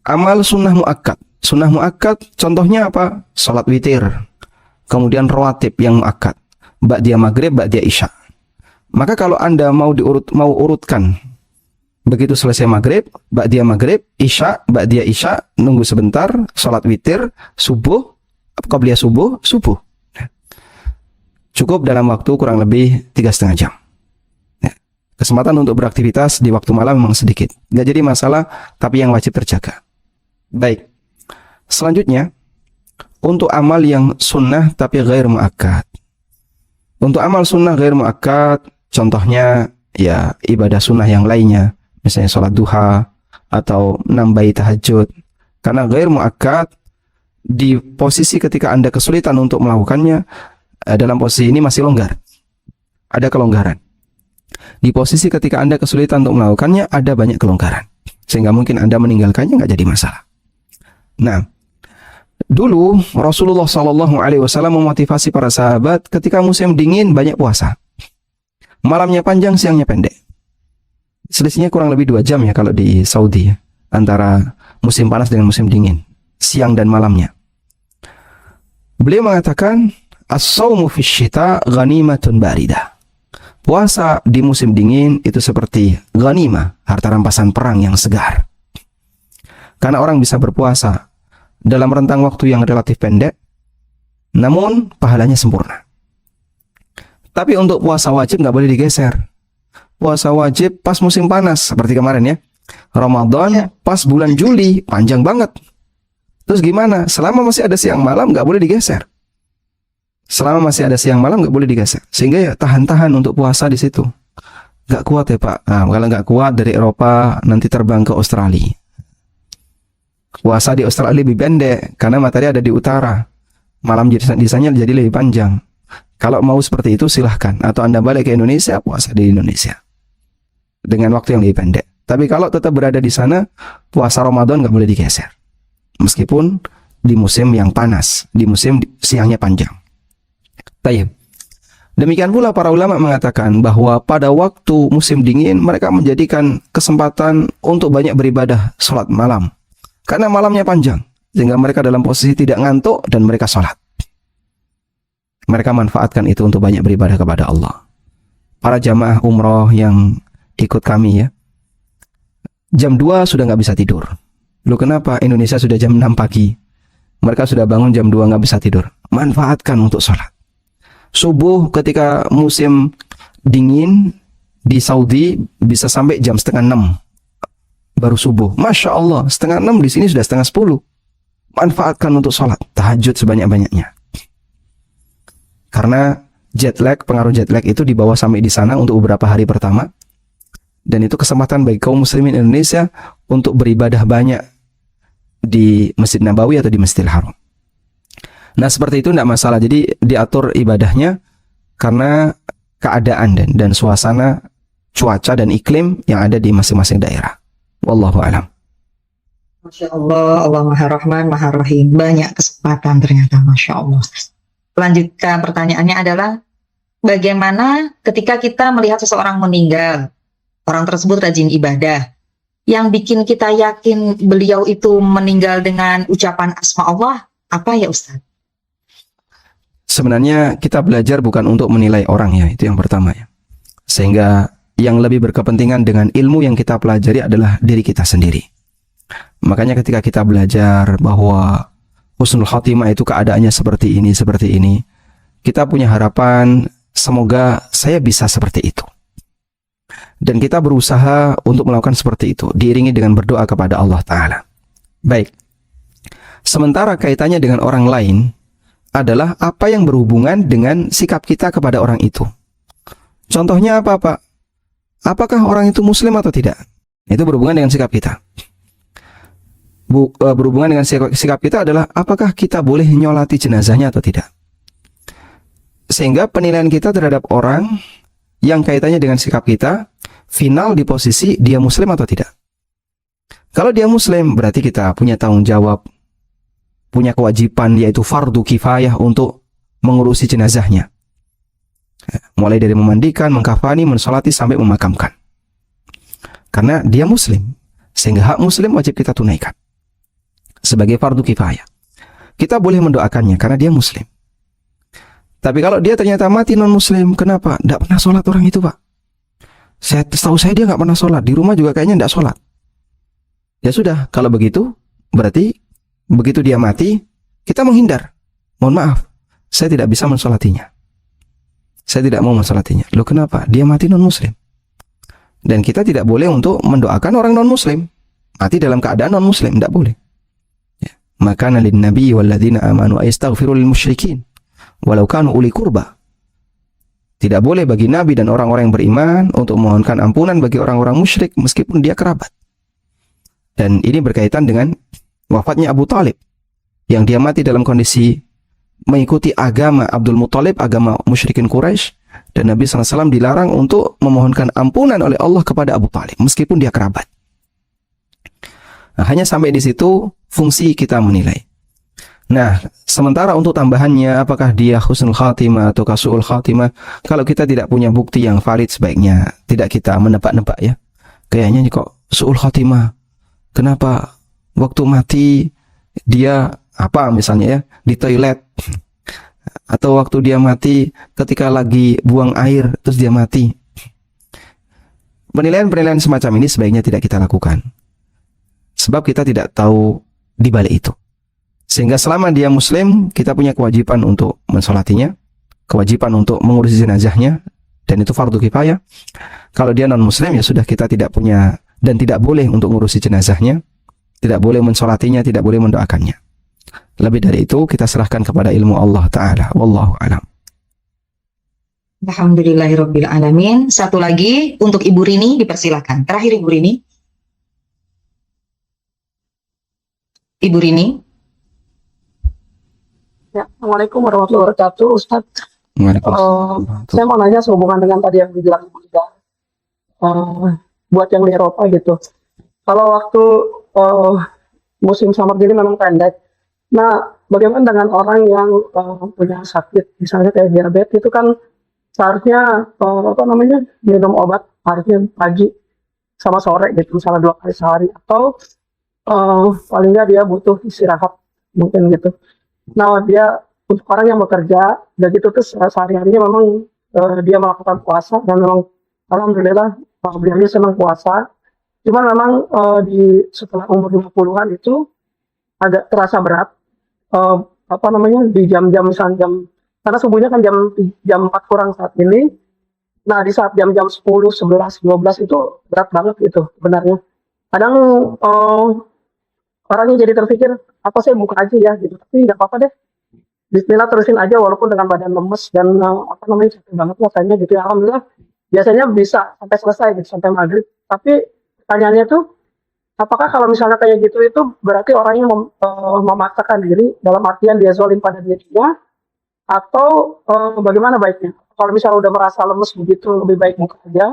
amal sunnah muakkad. Sunnah muakkad contohnya apa? Salat witir. Kemudian rawatib yang muakkad. ba'diyah maghrib, ba'diyah isya. Maka kalau Anda mau urutkan, begitu selesai maghrib, ba'diyah maghrib, isya, ba'diyah isya, nunggu sebentar, sholat witir, subuh, qabliyah subuh, subuh. Cukup dalam waktu kurang lebih 3,5 jam. Kesempatan untuk beraktivitas di waktu malam memang sedikit. Nggak jadi masalah, tapi yang wajib terjaga. Baik. Selanjutnya, untuk amal yang sunnah tapi ghair mu'akkad. Untuk amal sunnah ghair mu'akkad, contohnya ya ibadah sunnah yang lainnya, misalnya sholat duha atau nambahi tahajud. Karena ghair mu'akkad, di posisi ketika Anda kesulitan untuk melakukannya, dalam posisi ini masih longgar. Ada kelonggaran. Di posisi ketika Anda kesulitan untuk melakukannya, ada banyak kelonggaran. Sehingga mungkin Anda meninggalkannya nggak jadi masalah. Nah, dulu Rasulullah SAW memotivasi para sahabat ketika musim dingin banyak puasa. Malamnya panjang, siangnya pendek. Selisihnya kurang lebih 2 jam ya kalau di Saudi ya, antara musim panas dengan musim dingin, siang dan malamnya. Beliau mengatakan, as-sawmu fi syita ghanimatun baridah. Puasa di musim dingin itu seperti ghanimah, harta rampasan perang yang segar. Karena orang bisa berpuasa dalam rentang waktu yang relatif pendek, namun pahalanya sempurna. Tapi untuk puasa wajib nggak boleh digeser. Puasa wajib pas musim panas, seperti kemarin ya. Ramadan pas bulan Juli, panjang banget. Terus gimana? Selama masih ada siang malam nggak boleh digeser. Selama masih ada siang malam nggak boleh digeser. Sehingga ya tahan-tahan untuk puasa di situ. Nggak kuat ya Pak. Nah, kalau nggak kuat dari Eropa nanti terbang ke Australia. Puasa di Australia lebih pendek karena matahari ada di utara. Malam di sana jadi lebih panjang. Kalau mau seperti itu silahkan. Atau Anda balik ke Indonesia, puasa di Indonesia dengan waktu yang lebih pendek. Tapi kalau tetap berada di sana, puasa Ramadan nggak boleh digeser. Meskipun di musim yang panas, di musim siangnya panjang. Tayyib. Demikian pula para ulama mengatakan bahwa pada waktu musim dingin mereka menjadikan kesempatan untuk banyak beribadah sholat malam. Karena malamnya panjang, sehingga mereka dalam posisi tidak ngantuk dan mereka sholat. Mereka manfaatkan itu untuk banyak beribadah kepada Allah. Para jamaah umroh yang ikut kami ya, jam 2 sudah nggak bisa tidur. Loh kenapa? Indonesia sudah jam 6 pagi. Mereka sudah bangun jam 2 nggak bisa tidur. Manfaatkan untuk sholat. Subuh ketika musim dingin di Saudi bisa sampai jam 5:30 baru subuh. Masya Allah, 5:30 di sini sudah 9:30. Manfaatkan untuk sholat tahajud sebanyak-banyaknya. Karena jet lag, pengaruh jet lag itu dibawa sampai di sana untuk beberapa hari pertama. Dan itu kesempatan bagi kaum muslimin Indonesia untuk beribadah banyak di Masjid Nabawi atau di Masjidil Haram. Nah seperti itu tidak masalah. Jadi diatur ibadahnya karena keadaan dan suasana, cuaca dan iklim yang ada di masing-masing daerah. Wallahu a'lam. Masya Allah, Allah Maha Rahman, Maha Rahim. Banyak kesempatan ternyata, Masya Allah. Lanjutkan pertanyaannya adalah, bagaimana ketika kita melihat seseorang meninggal, orang tersebut rajin ibadah, yang bikin kita yakin beliau itu meninggal dengan ucapan asma Allah, apa ya Ustaz? Sebenarnya kita belajar bukan untuk menilai orang ya, itu yang pertama ya. Sehingga yang lebih berkepentingan dengan ilmu yang kita pelajari adalah diri kita sendiri. Makanya ketika kita belajar bahwa husnul khotimah itu keadaannya seperti ini, kita punya harapan semoga saya bisa seperti itu. Dan kita berusaha untuk melakukan seperti itu, diiringi dengan berdoa kepada Allah Ta'ala. Baik. Sementara kaitannya dengan orang lain adalah apa yang berhubungan dengan sikap kita kepada orang itu. Contohnya apa Pak? Apakah orang itu muslim atau tidak? Itu berhubungan dengan sikap kita. Berhubungan dengan sikap kita adalah apakah kita boleh nyolati jenazahnya atau tidak. Sehingga penilaian kita terhadap orang yang kaitannya dengan sikap kita final di posisi dia muslim atau tidak. Kalau dia muslim berarti kita punya tanggung jawab, punya kewajiban yaitu fardu kifayah untuk mengurusi jenazahnya. Mulai dari memandikan, mengkafani, mensolati sampai memakamkan. Karena dia muslim, sehingga hak muslim wajib kita tunaikan sebagai fardu kifayah. Kita boleh mendoakannya karena dia muslim. Tapi kalau dia ternyata mati non-muslim, kenapa? Tidak pernah sholat orang itu, Pak. Setahu saya dia nggak pernah sholat. Di rumah juga kayaknya tidak sholat. Ya sudah, kalau begitu, berarti begitu dia mati, kita menghindar. Mohon maaf, saya tidak bisa mensolatinya. Saya tidak mau mensolatinya. Loh kenapa? Dia mati non-muslim. Dan kita tidak boleh untuk mendoakan orang non-muslim. Mati dalam keadaan non-muslim, tidak boleh. Ya. Maka lin nabi walladzina amanu ayastaghfiru lil musyrikin walau kanu uli kurba. Tidak boleh bagi nabi dan orang-orang yang beriman untuk memohonkan ampunan bagi orang-orang musyrik meskipun dia kerabat. Dan ini berkaitan dengan wafatnya Abu Talib, yang dia mati dalam kondisi mengikuti agama Abdul Muthalib, agama musyrikin Quraisy, dan Nabi SAW dilarang untuk memohonkan ampunan oleh Allah kepada Abu Talib meskipun dia kerabat. Nah, hanya sampai di situ fungsi kita menilai. Nah, sementara untuk tambahannya, apakah dia husnul khatimah atau su'ul khatimah, kalau kita tidak punya bukti yang valid, sebaiknya tidak kita menebak-nebak ya. Kayaknya kok su'ul khatimah. Kenapa waktu mati dia apa misalnya ya, di toilet, atau waktu dia mati ketika lagi buang air terus dia mati. Penilaian-penilaian semacam ini sebaiknya tidak kita lakukan, sebab kita tidak tahu di balik itu. Sehingga selama dia muslim, kita punya kewajiban untuk mensolatinya, kewajiban untuk mengurusi jenazahnya, dan itu fardu kifayah. Kalau dia non muslim, ya sudah, kita tidak punya dan tidak boleh untuk mengurusi jenazahnya, tidak boleh mensolatinya, tidak boleh mendoakannya. Lebih dari itu kita serahkan kepada ilmu Allah Ta'ala. Wallahu a'lam. Alhamdulillahirabbil alamin. Satu lagi untuk Ibu Rini, dipersilakan. Terakhir Ibu Rini. Ibu Rini. Ya, Assalamualaikum warahmatullahi wabarakatuh, Ustadz. Waalaikumsalam. Saya mau nanya sehubungan dengan tadi yang dibilang Ibu Ida, buat yang di Eropa gitu. Kalau waktu musim summer jadi memang pendek. Nah, bagaimana dengan orang yang punya sakit, misalnya kayak diabetes itu kan seharusnya minum obat harusnya pagi sama sore gitu, misalnya 2 kali sehari, atau paling nggak dia butuh istirahat mungkin gitu. Nah, dia untuk orang yang bekerja, dan gitu terus sehari-harinya memang dia melakukan puasa, dan memang alhamdulillah beliau senang puasa. Cuman memang setelah umur 50-an itu agak terasa berat, di jam-jam misalnya karena subuhnya kan jam 4 kurang saat ini. Nah, di saat jam-jam 10, 11, 12 itu berat banget gitu sebenarnya. Kadang orangnya jadi terpikir, apa saya buka aja ya gitu, tapi nggak apa-apa deh, bismillah terusin aja walaupun dengan badan lemes dan capek banget rasanya gitu ya. Alhamdulillah biasanya bisa sampai selesai gitu, sampai maghrib. Tapi pertanyaannya tuh, apakah kalau misalnya kayak gitu itu berarti orangnya memaksakan diri, dalam artian dia zalim pada dirinya, atau bagaimana baiknya? Kalau misalnya udah merasa lemes begitu, lebih baik buka aja,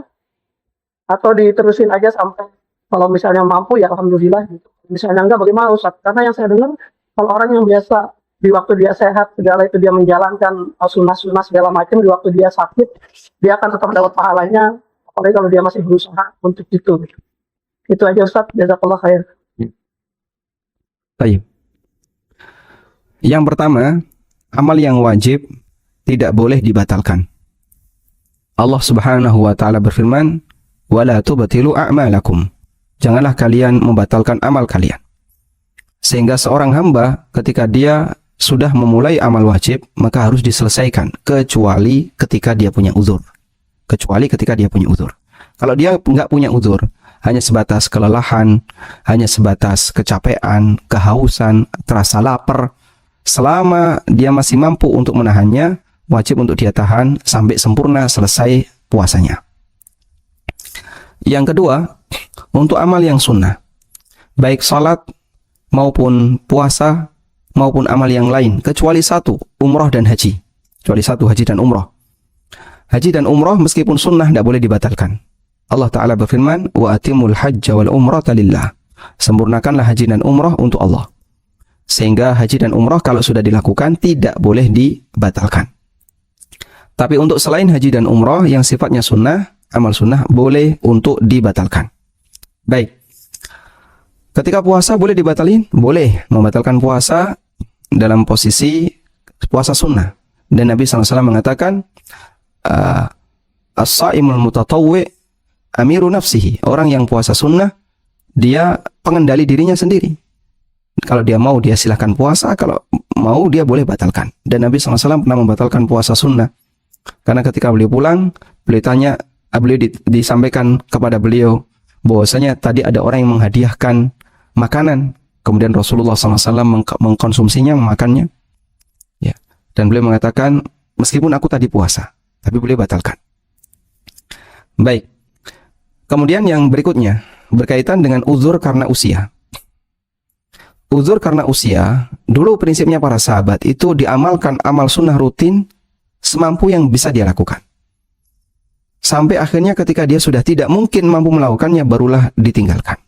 atau diterusin aja sampai kalau misalnya mampu ya alhamdulillah gitu. Misalnya enggak, bagaimana Ustaz? Karena yang saya dengar, kalau orang yang biasa di waktu dia sehat segala itu dia menjalankan sunnah-sunnah segala macam, di waktu dia sakit dia akan tetap dapat pahalanya, apalagi kalau dia masih berusaha untuk itu. Itu aja Ustaz, jazakallah khair. Baik. Yang pertama, amal yang wajib tidak boleh dibatalkan. Allah Subhanahu wa taala berfirman, "Wala tubtilu a'malakum." Janganlah kalian membatalkan amal kalian. Sehingga seorang hamba ketika dia sudah memulai amal wajib, maka harus diselesaikan kecuali ketika dia punya uzur. Kecuali ketika dia punya uzur. Kalau dia nggak punya uzur, hanya sebatas kelelahan, hanya sebatas kecapean, kehausan, terasa lapar, selama dia masih mampu untuk menahannya, wajib untuk dia tahan sampai sempurna selesai puasanya. Yang kedua, untuk amal yang sunnah, baik salat maupun puasa maupun amal yang lain, kecuali satu, umroh dan haji. Kecuali satu, haji dan umroh. Haji dan umroh meskipun sunnah tidak boleh dibatalkan. Allah Ta'ala berfirman, wa atimul hajja wal umrata lillah. Sempurnakanlah haji dan umroh untuk Allah. Sehingga haji dan umroh kalau sudah dilakukan tidak boleh dibatalkan. Tapi untuk selain haji dan umroh yang sifatnya sunnah, amal sunnah boleh untuk dibatalkan. Baik. Ketika puasa boleh dibatalin? Boleh membatalkan puasa dalam posisi puasa sunnah. Dan Nabi SAW mengatakan, as-saimul mutatawwi amiru nafsihi. Orang yang puasa sunnah, dia pengendali dirinya sendiri. Kalau dia mau, dia silahkan puasa. Kalau mau, dia boleh batalkan. Dan Nabi SAW pernah membatalkan puasa sunnah. Karena ketika beliau pulang, beliau tanya, disampaikan kepada beliau bahwasanya tadi ada orang yang menghadiahkan makanan. Kemudian Rasulullah SAW mengkonsumsinya, memakannya. Ya. Dan beliau mengatakan, meskipun aku tadi puasa, tapi beliau batalkan. Baik. Kemudian yang berikutnya, berkaitan dengan uzur karena usia. Uzur karena usia, dulu prinsipnya para sahabat itu diamalkan amal sunnah rutin semampu yang bisa dia lakukan. Sampai akhirnya ketika dia sudah tidak mungkin mampu melakukannya, barulah ditinggalkan.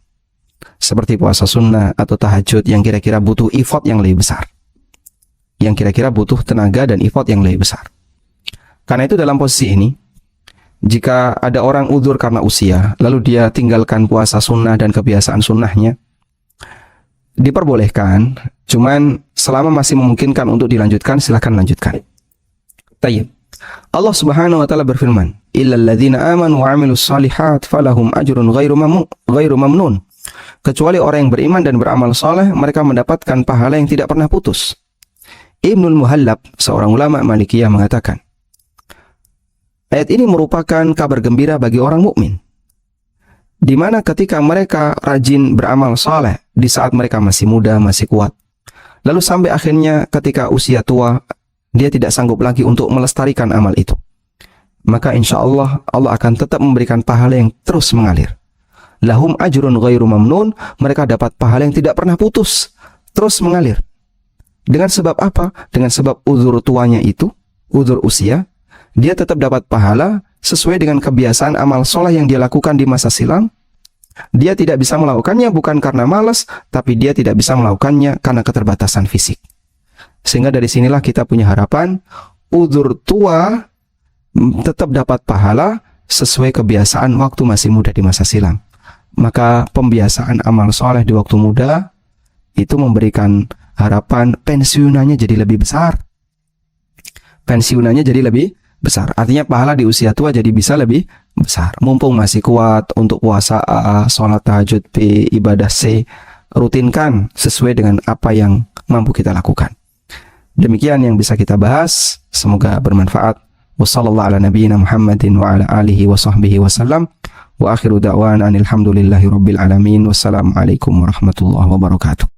Seperti puasa sunnah atau tahajud yang kira-kira butuh effort yang lebih besar. Yang kira-kira butuh tenaga dan effort yang lebih besar. Karena itu dalam posisi ini, jika ada orang uzur karena usia, lalu dia tinggalkan puasa sunnah dan kebiasaan sunnahnya, diperbolehkan, cuman selama masih memungkinkan untuk dilanjutkan, silahkan lanjutkan. Tayyib. Allah Subhanahu wa taala berfirman, "Illal ladzina amanu wa 'amilus shalihat falahum ajrun ghairu mamnun." Kecuali orang yang beriman dan beramal saleh, mereka mendapatkan pahala yang tidak pernah putus. Ibnul Muhallab, seorang ulama Malikiyah, mengatakan, ayat ini merupakan kabar gembira bagi orang mukmin, di mana ketika mereka rajin beramal saleh di saat mereka masih muda, masih kuat, lalu sampai akhirnya ketika usia tua, dia tidak sanggup lagi untuk melestarikan amal itu, maka insya Allah, Allah akan tetap memberikan pahala yang terus mengalir. Lahum ajrun ghairu mamnun, mereka dapat pahala yang tidak pernah putus, terus mengalir. Dengan sebab apa? Dengan sebab uzur tuanya itu, uzur usia, dia tetap dapat pahala sesuai dengan kebiasaan amal soleh yang dia lakukan di masa silam. Dia tidak bisa melakukannya bukan karena malas, tapi dia tidak bisa melakukannya karena keterbatasan fisik. Sehingga dari sinilah kita punya harapan, uzur tua tetap dapat pahala sesuai kebiasaan waktu masih muda di masa silam. Maka pembiasaan amal soleh di waktu muda itu memberikan harapan pensiunannya jadi lebih besar. Pensiunannya jadi lebih besar. Artinya pahala di usia tua jadi bisa lebih besar. Mumpung masih kuat untuk puasa A, sholat tahajud B, ibadah C, rutinkan sesuai dengan apa yang mampu kita lakukan. Demikian yang bisa kita bahas. Semoga bermanfaat. Wassallallahu ala nabiyyina Muhammadin wa ala alihi wa sahbihi wasallam. Wa akhiru da'wana alhamdulillahi rabbil alamin. Wassalamualaikum warahmatullahi wabarakatuh.